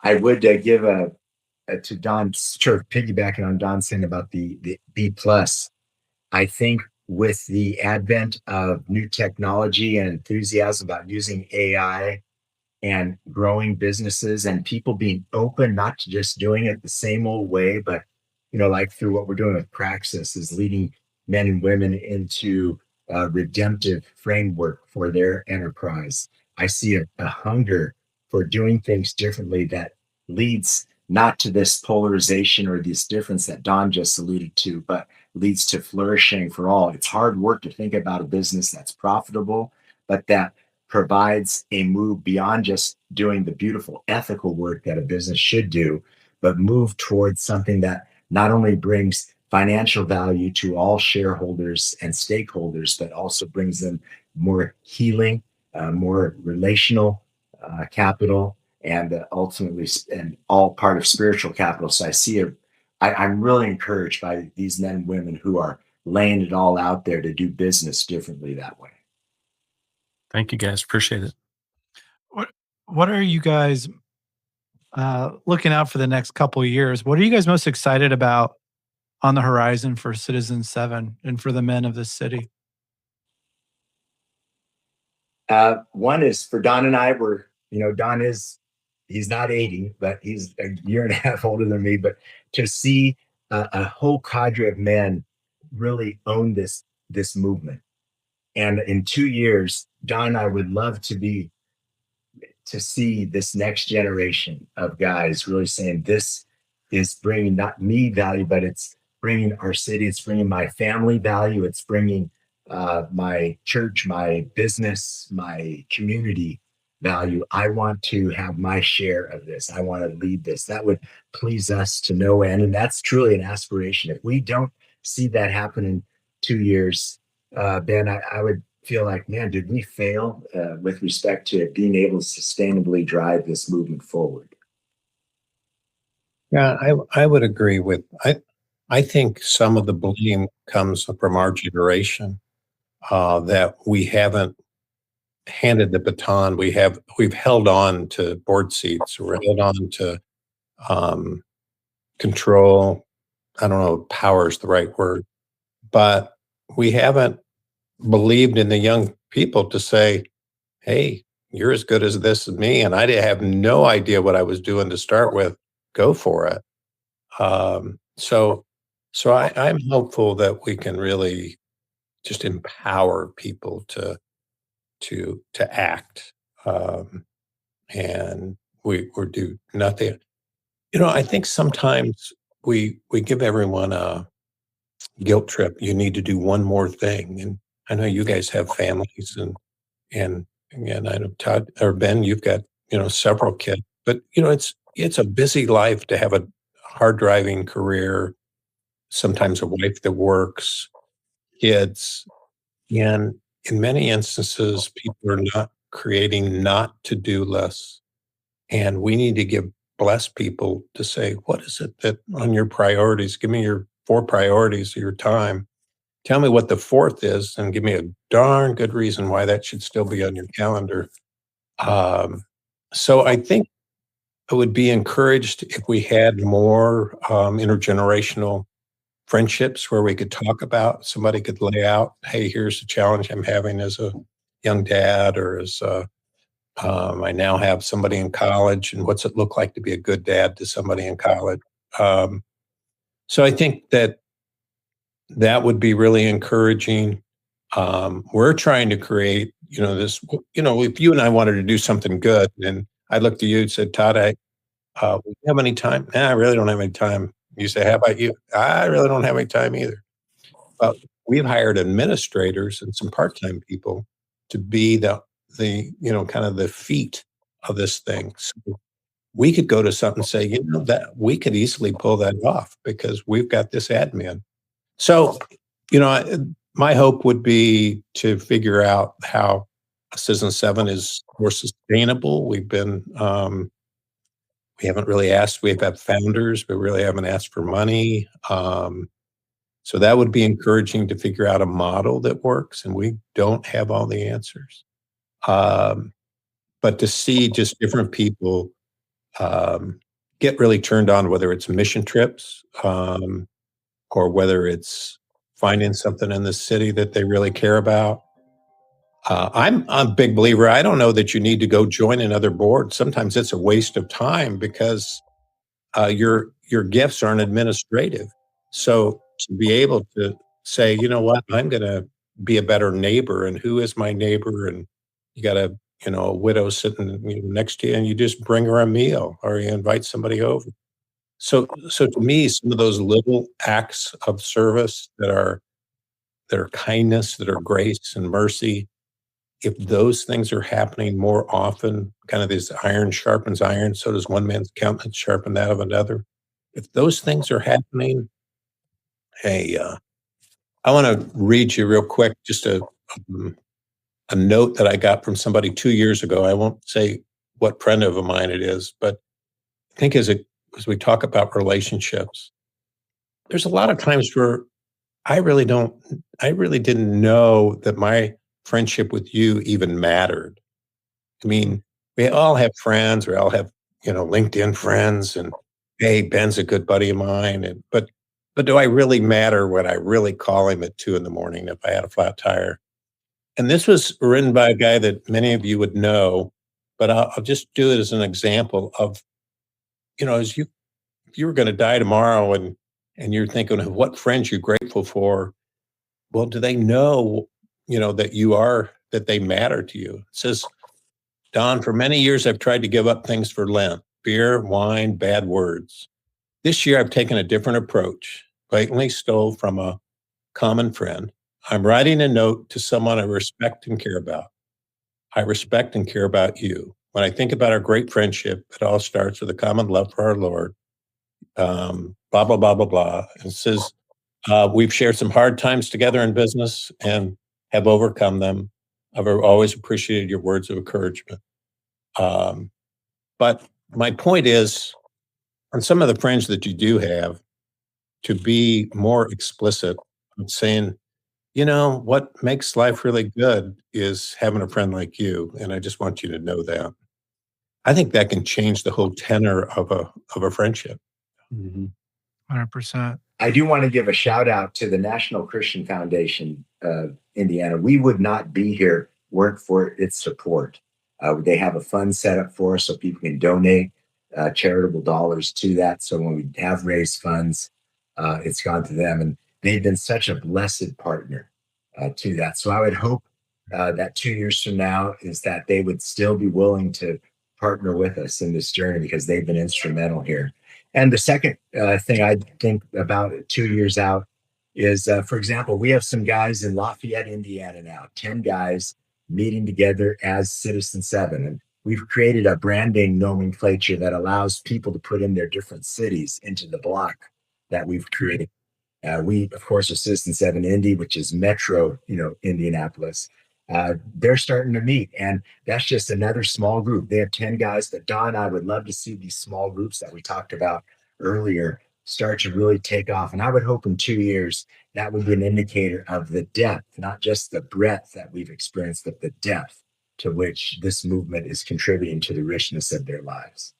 I would give to Don, sort of piggybacking on Don saying about the B plus. I think with the advent of new technology and enthusiasm about using AI and growing businesses and people being open, not to just doing it the same old way, but like through what we're doing with Praxis, is leading men and women into a redemptive framework for their enterprise. I see a hunger for doing things differently that leads not to this polarization or this difference that Don just alluded to, but leads to flourishing for all. It's hard work to think about a business that's profitable, but that provides a move beyond just doing the beautiful ethical work that a business should do, but move towards something that not only brings financial value to all shareholders and stakeholders, but also brings them more healing, more relational capital, and ultimately, and all part of spiritual capital. So I'm really encouraged by these men and women who are laying it all out there to do business differently that way. Thank you, guys. Appreciate it. What are you guys looking out for the next couple of years? What are you guys most excited about on the horizon for Citizen 7 and for the men of this city? One is for Don and I. Don he's not 80, but he's a year and a half older than me. But to see a whole cadre of men really own this movement, and in 2 years, Don and I would love to see this next generation of guys really saying, this is bringing not me value, but it's bringing our city, it's bringing my family value, it's bringing my church, my business, my community value. I want to have my share of this. I want to lead this. That would please us to no end. And that's truly an aspiration. If we don't see that happen in 2 years, Ben, I would feel like, man, did we fail with respect to being able to sustainably drive this movement forward? Yeah, I would agree with. I think some of the blame comes from our generation that we haven't handed the baton. We've held on to board seats. We're held on to control. I don't know, power is the right word, but we haven't believed in the young people to say, hey, you're as good as this as me, and I didn't have no idea what I was doing to start with. Go for it. So I'm hopeful that we can really just empower people to act, and we do nothing. I think sometimes we give everyone a guilt trip. You need to do one more thing, and I know you guys have families, and again, I know Todd or Ben, you've got several kids, but it's a busy life to have a hard driving career, sometimes a wife that works, kids, and in many instances, people are not creating not to do lists, and we need to give bless people to say, what is it that on your priorities? Give me your 4 priorities of your time. Tell me what the 4th is and give me a darn good reason why that should still be on your calendar. So I think I would be encouraged if we had more intergenerational friendships where we could talk about, somebody could lay out, hey, here's the challenge I'm having as a young dad, or as I now have somebody in college, and what's it look like to be a good dad to somebody in college? Um, so I think that that would be really encouraging. We're trying to create, this, if you and I wanted to do something good, and I looked at you and said, Todd, we have any time? Nah, I really don't have any time. You say, how about you? I really don't have any time either. But we've hired administrators and some part-time people to be the kind of the feet of this thing. So we could go to something and say, that we could easily pull that off because we've got this admin. So, my hope would be to figure out how Citizen 7 is more sustainable. We haven't really asked, we've had founders, but really haven't asked for money. So that would be encouraging to figure out a model that works, and we don't have all the answers. But to see just different people get really turned on, whether it's mission trips or whether it's finding something in the city that they really care about. I'm a big believer. I don't know that you need to go join another board. Sometimes it's a waste of time because your gifts aren't administrative. So to be able to say, you know what, I'm going to be a better neighbor, and who is my neighbor? And you got a widow sitting next to you, and you just bring her a meal, or you invite somebody over. So to me, some of those little acts of service that are kindness, that are grace and mercy, if those things are happening more often, kind of this iron sharpens iron, so does one man's countenance sharpen that of another. If those things are happening, hey, I want to read you real quick just um, a note that I got from somebody 2 years ago. I won't say what friend of mine it is, but I think as we talk about relationships, there's a lot of times where I really didn't know that my friendship with you even mattered. I mean, we all have friends, we all have, LinkedIn friends, and hey, Ben's a good buddy of mine. But do I really matter when I really call him at 2 a.m. if I had a flat tire? And this was written by a guy that many of you would know, but I'll just do it as an example of, as if you were going to die tomorrow, and you're thinking of what friends you're grateful for. Well, do they know, that they matter to you? It says, Don, for many years, I've tried to give up things for Lent: beer, wine, bad words. This year, I've taken a different approach, blatantly stole from a common friend. I'm writing a note to someone I respect and care about. I respect and care about you. When I think about our great friendship, it all starts with a common love for our Lord. Blah, blah, blah, blah, blah. It says, we've shared some hard times together in business and have overcome them. I've always appreciated your words of encouragement. But my point is, on some of the friends that you do have, to be more explicit and saying, what makes life really good is having a friend like you. And I just want you to know that. I think that can change the whole tenor of a friendship. 100%. I do want to give a shout out to the National Christian Foundation of Indiana. We would not be here weren't for its support. They have a fund set up for us so people can donate charitable dollars to that. So when we have raised funds, it's gone to them. And they've been such a blessed partner to that. So I would hope that 2 years from now is that they would still be willing to partner with us in this journey, because they've been instrumental here. And the second thing I think about 2 years out is, for example, we have some guys in Lafayette, Indiana now, 10 guys meeting together as Citizen 7. And we've created a branding nomenclature that allows people to put in their different cities into the block that we've created. We, of course, are Citizen 7 Indy, which is Metro, Indianapolis. they're starting to meet. And that's just another small group. They have 10 guys, but Don, I would love to see these small groups that we talked about earlier start to really take off. And I would hope in 2 years, that would be an indicator of the depth, not just the breadth that we've experienced, but the depth to which this movement is contributing to the richness of their lives.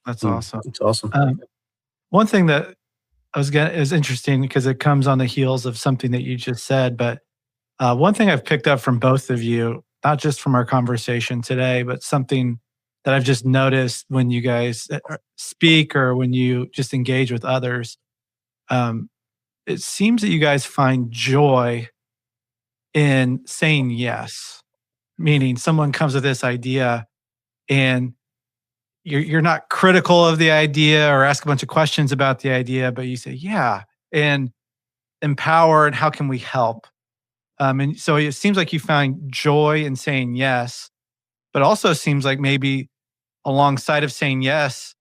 That's awesome. It's awesome. One thing that is interesting because it comes on the heels of something that you just said, but one thing I've picked up from both of you, not just from our conversation today, but something that I've just noticed when you guys speak or when you just engage with others, it seems that you guys find joy in saying yes, meaning someone comes with this idea and you're not critical of the idea or ask a bunch of questions about the idea, but you say, yeah, and empower and how can we help? And so it seems like you find joy in saying yes, but also seems like maybe alongside of saying yes,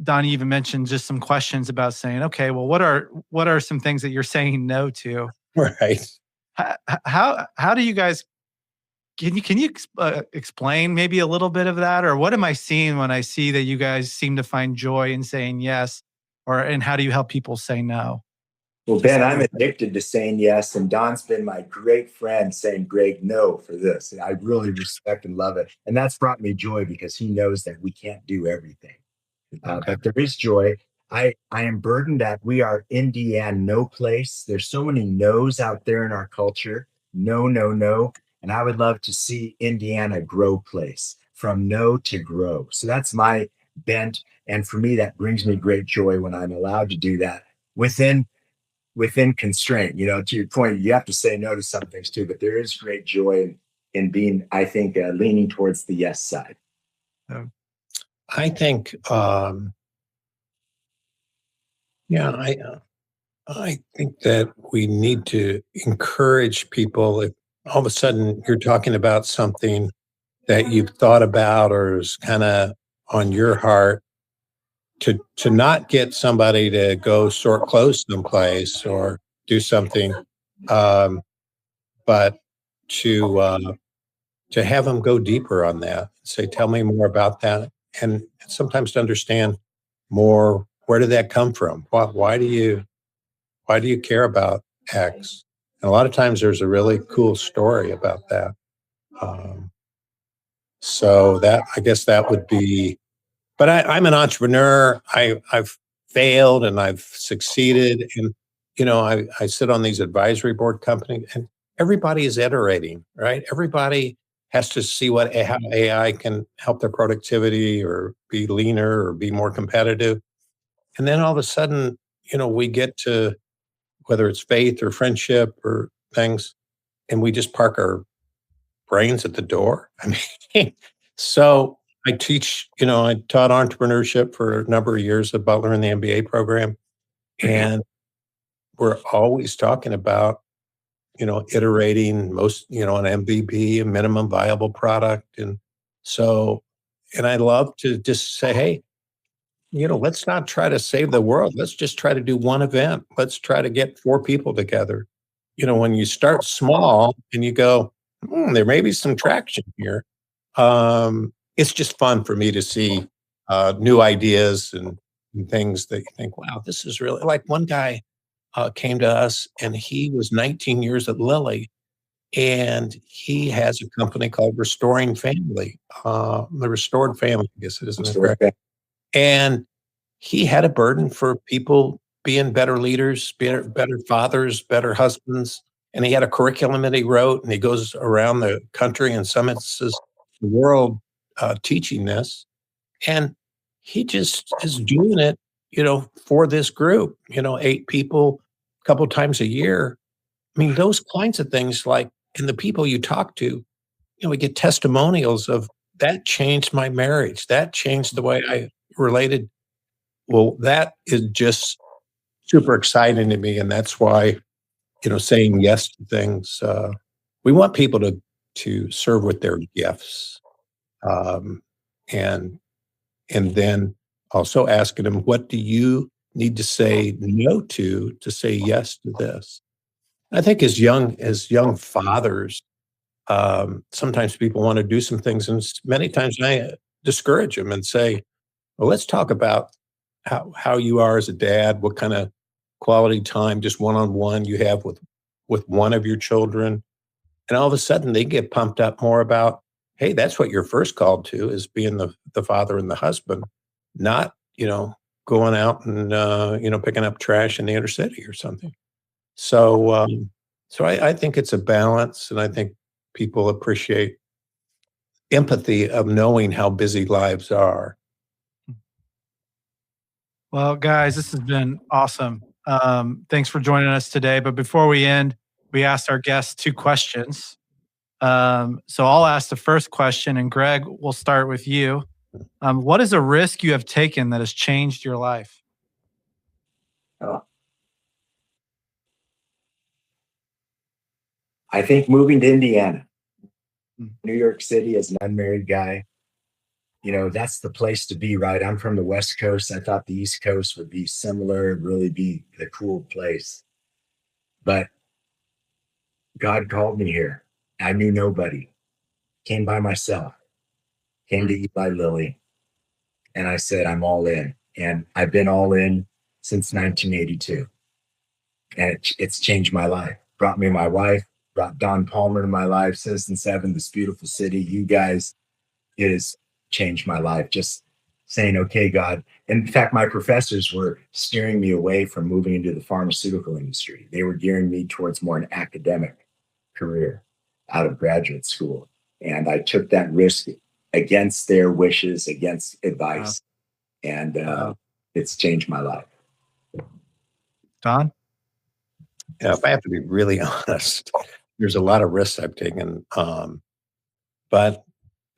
Donnie even mentioned just some questions about saying, okay, well, what are some things that you're saying no to? Right. How do you guys, can you explain maybe a little bit of that? Or what am I seeing when I see that you guys seem to find joy in saying yes? And how do you help people say no? Well, Ben, I'm addicted to saying yes, and Don's been my great friend saying, Greg, no for this. I really respect and love it. And that's brought me joy because he knows that we can't do everything. But there is joy. I am burdened that we are Indiana no place. There's so many no's out there in our culture. No, no, no. And I would love to see Indiana grow place, from no to grow. So that's my bent. And for me, that brings me great joy when I'm allowed to do that within constraint. To your point, you have to say no to some things too, but there is great joy in being, I think, leaning towards the yes side. I think, I think that we need to encourage people. If all of a sudden you're talking about something that you've thought about or is kind of on your heart, to not get somebody to go sort clothes someplace or do something, but to have them go deeper on that. Say, tell me more about that, and sometimes to understand more. Where did that come from? Why do you care about X? And a lot of times there's a really cool story about that. So that, I guess that would be. But I'm an entrepreneur. I've failed and I've succeeded. And, I sit on these advisory board companies and everybody is iterating, right? Everybody has to see how AI can help their productivity or be leaner or be more competitive. And then all of a sudden, we get to whether it's faith or friendship or things, and we just park our brains at the door. I mean, so I I taught entrepreneurship for a number of years at Butler in the MBA program. And we're always talking about, iterating an MVP, a minimum viable product. And I love to just say, hey, let's not try to save the world. Let's just try to do one event. Let's try to get 4 people together. When you start small and you go, there may be some traction here. It's just fun for me to see new ideas and things that you think, wow, this is really like one guy came to us and he was 19 years at Lilly and he has a company called Restoring Family, the Restored Family, I guess it is. And he had a burden for people being better leaders, better fathers, better husbands. And he had a curriculum that he wrote, and he goes around the country in some instances, the world, teaching this. And he just is doing it, for this group, 8 people a couple times a year. I mean, those kinds of things, like, and the people you talk to, we get testimonials of that changed my marriage. That changed the way I related. Well, that is just super exciting to me. And that's why, saying yes to things, we want people to serve with their gifts. And then also asking them, what do you need to say no to say yes to this? I think as young fathers, sometimes people want to do some things, and many times I discourage them and say, well, let's talk about how you are as a dad, what kind of quality time, just one-on-one you have with one of your children. And all of a sudden they get pumped up more about, hey, that's what you're first called to, is being the father and the husband, not, going out and, picking up trash in the inner city or something. So I think it's a balance, and I think people appreciate empathy of knowing how busy lives are. Well, guys, this has been awesome. Thanks for joining us today. But before we end, we asked our guests 2 questions. So I'll ask the first question, and Greg, we'll start with you. What is a risk you have taken that has changed your life? Oh, I think moving to Indiana, New York City, as an unmarried guy, that's the place to be, right? I'm from the West Coast. I thought the East Coast would be similar, really be the cool place. But God called me here. I knew nobody. Came by myself. Came to Eli Lilly. And I said, I'm all in. And I've been all in since 1982. And it's changed my life. Brought me my wife, brought Don Palmer to my life, Citizen 7, this beautiful city. You guys, it has changed my life. Just saying, okay, God. In fact, my professors were steering me away from moving into the pharmaceutical industry. They were gearing me towards more an academic career out of graduate school. And I took that risk against their wishes, against advice. And it's changed my life. Don? Yeah, if I have to be really honest, there's a lot of risks I've taken. But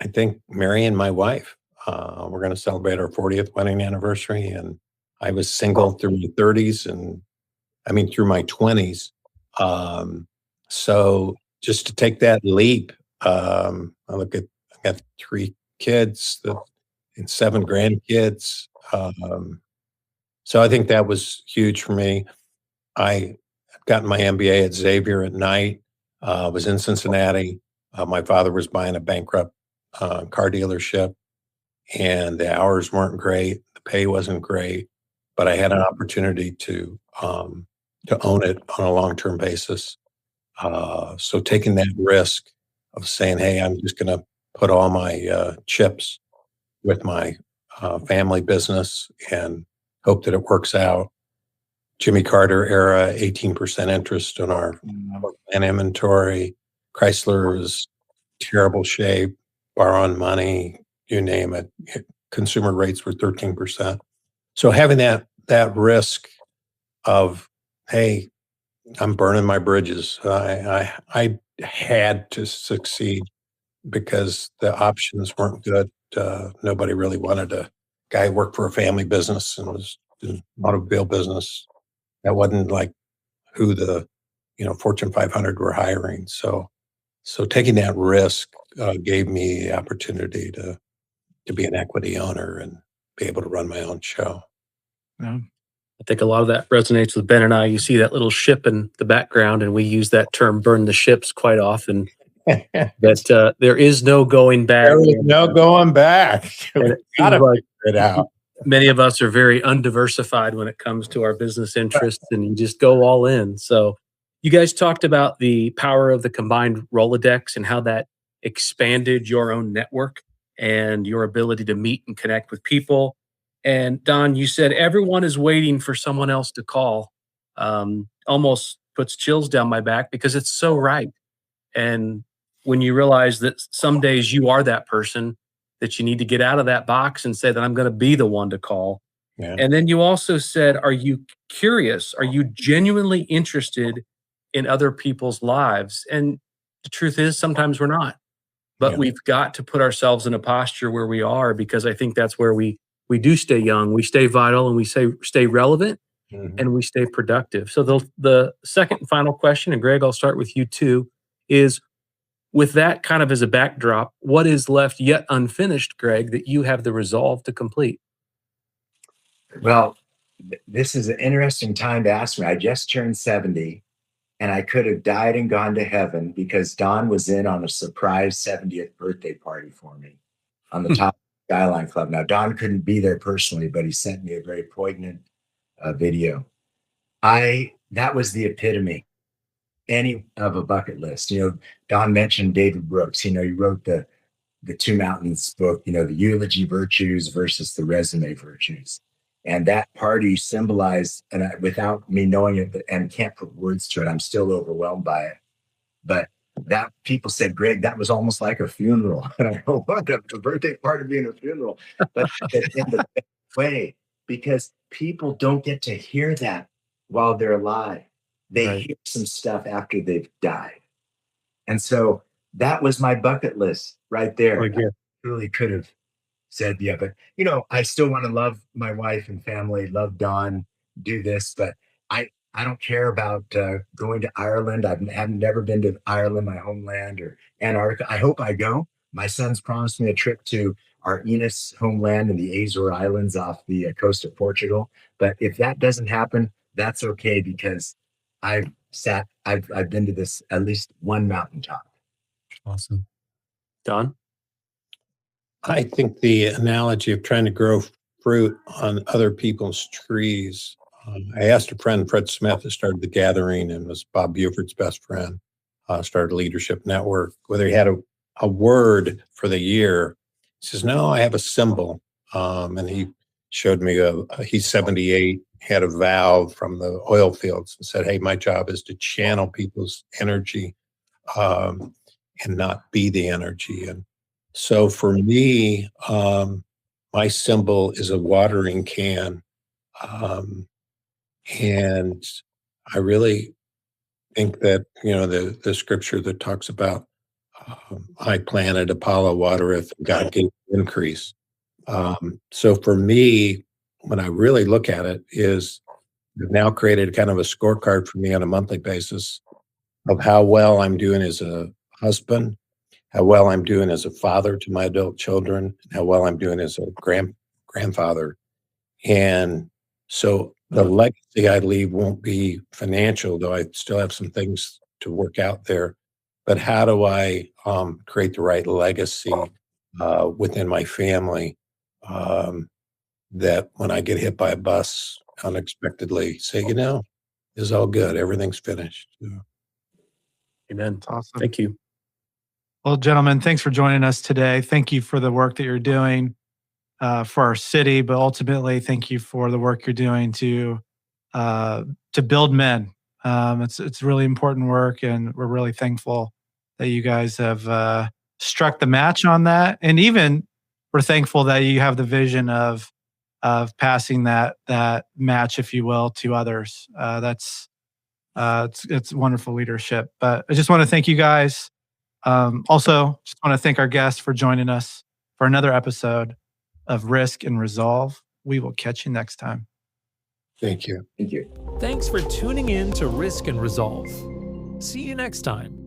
I think marrying my wife, we're going to celebrate our 40th wedding anniversary. And I was single through my 30s through my 20s. So just to take that leap, I got 3 kids and 7 grandkids. So I think that was huge for me. I got my MBA at Xavier at night, was in Cincinnati. My father was buying a bankrupt car dealership, and the hours weren't great. The pay wasn't great, but I had an opportunity to own it on a long-term basis. So taking that risk of saying, hey, I'm just going to put all my chips with my family business and hope that it works out. Jimmy Carter era, 18% interest on our land inventory. Chrysler was terrible shape, borrowing money, you name it. Consumer rates were 13%. So having that risk of, hey, I'm burning my bridges. I had to succeed because the options weren't good. Nobody really wanted a guy who worked for a family business and was in automobile business. That wasn't like who the Fortune 500 were hiring. So taking that risk gave me the opportunity to be an equity owner and be able to run my own show. Yeah. I think a lot of that resonates with Ben and I. You see that little ship in the background, and we use that term "burn the ships" quite often. That there is no going back. There is no going back. It Gotta seems like figure it out. many of us are very undiversified when it comes to our business interests, and you just go all in. So you guys talked about the power of the combined Rolodex and how that expanded your own network and your ability to meet and connect with people. And Don, you said everyone is waiting for someone else to call. Almost puts chills down my back because it's so right. And when you realize that some days you are that person, that you need to get out of that box and say that I'm going to be the one to call. Yeah. And then you also said, are you curious? Are you genuinely interested in other people's lives? And the truth is, sometimes we're not. But Yeah. we've got to put ourselves in a posture where we are, because I think that's where we do stay young, we stay vital, and we stay relevant, Mhm. and we stay productive. So the second and final question, and Greg, I'll start with you too, is with that kind of as a backdrop, what is left yet unfinished, Greg, that you have the resolve to complete? Well, this is an interesting time to ask me. I just turned 70, and I could have died and gone to heaven because Don was in on a surprise 70th birthday party for me on the top of the Skyline Club. Now, Don couldn't be there personally, but he sent me a very poignant video. That was the epitome of a bucket list. Don mentioned David Brooks. He wrote the Two Mountains book, the eulogy virtues versus the resume virtues. And that party symbolized, and without me knowing it, and can't put words to it, I'm still overwhelmed by it. But that people said, Greg, that was almost like a funeral. And I go, what? A birthday party being a funeral? But in the best way, because people don't get to hear that while they're alive. They hear some stuff after they've died. And so that was my bucket list right there. I really could have said, yeah, but I still want to love my wife and family, love Don, do this, but I don't care about going to Ireland. I've never been to Ireland, my homeland, or Antarctica. I hope I go. My son's promised me a trip to our Enas homeland in the Azore Islands off the coast of Portugal. But if that doesn't happen, that's okay, because I've been to this at least one mountaintop. Awesome. Don? I think the analogy of trying to grow fruit on other people's trees. I asked a friend, Fred Smith, who started The Gathering and was Bob Buford's best friend, started Leadership Network, whether he had a word for the year. He says, no, I have a symbol. And he showed me he's 78, had a valve from the oil fields and said, hey, my job is to channel people's energy and not be the energy. And so for me, my symbol is a watering can. And I really think that, the scripture that talks about I planted, Apollo watereth, God gave increase. So for me, when I really look at it, is I've now created kind of a scorecard for me on a monthly basis of how well I'm doing as a husband, how well I'm doing as a father to my adult children, how well I'm doing as a grandfather. And so the legacy I leave won't be financial, though I still have some things to work out there. But how do I create the right legacy within my family that when I get hit by a bus unexpectedly, say, it's all good. Everything's finished. Yeah. Amen. That's awesome. Thank you. Well, gentlemen, thanks for joining us today. Thank you for the work that you're doing for our city, but ultimately, thank you for the work you're doing to build men. It's really important work, and we're really thankful that you guys have struck the match on that. And even we're thankful that you have the vision of passing that match, if you will, to others. It's wonderful leadership. But I just want to thank you guys. Also, just want to thank our guests for joining us for another episode of Risk and Resolve. We will catch you next time. Thank you. Thank you. Thanks for tuning in to Risk and Resolve. See you next time.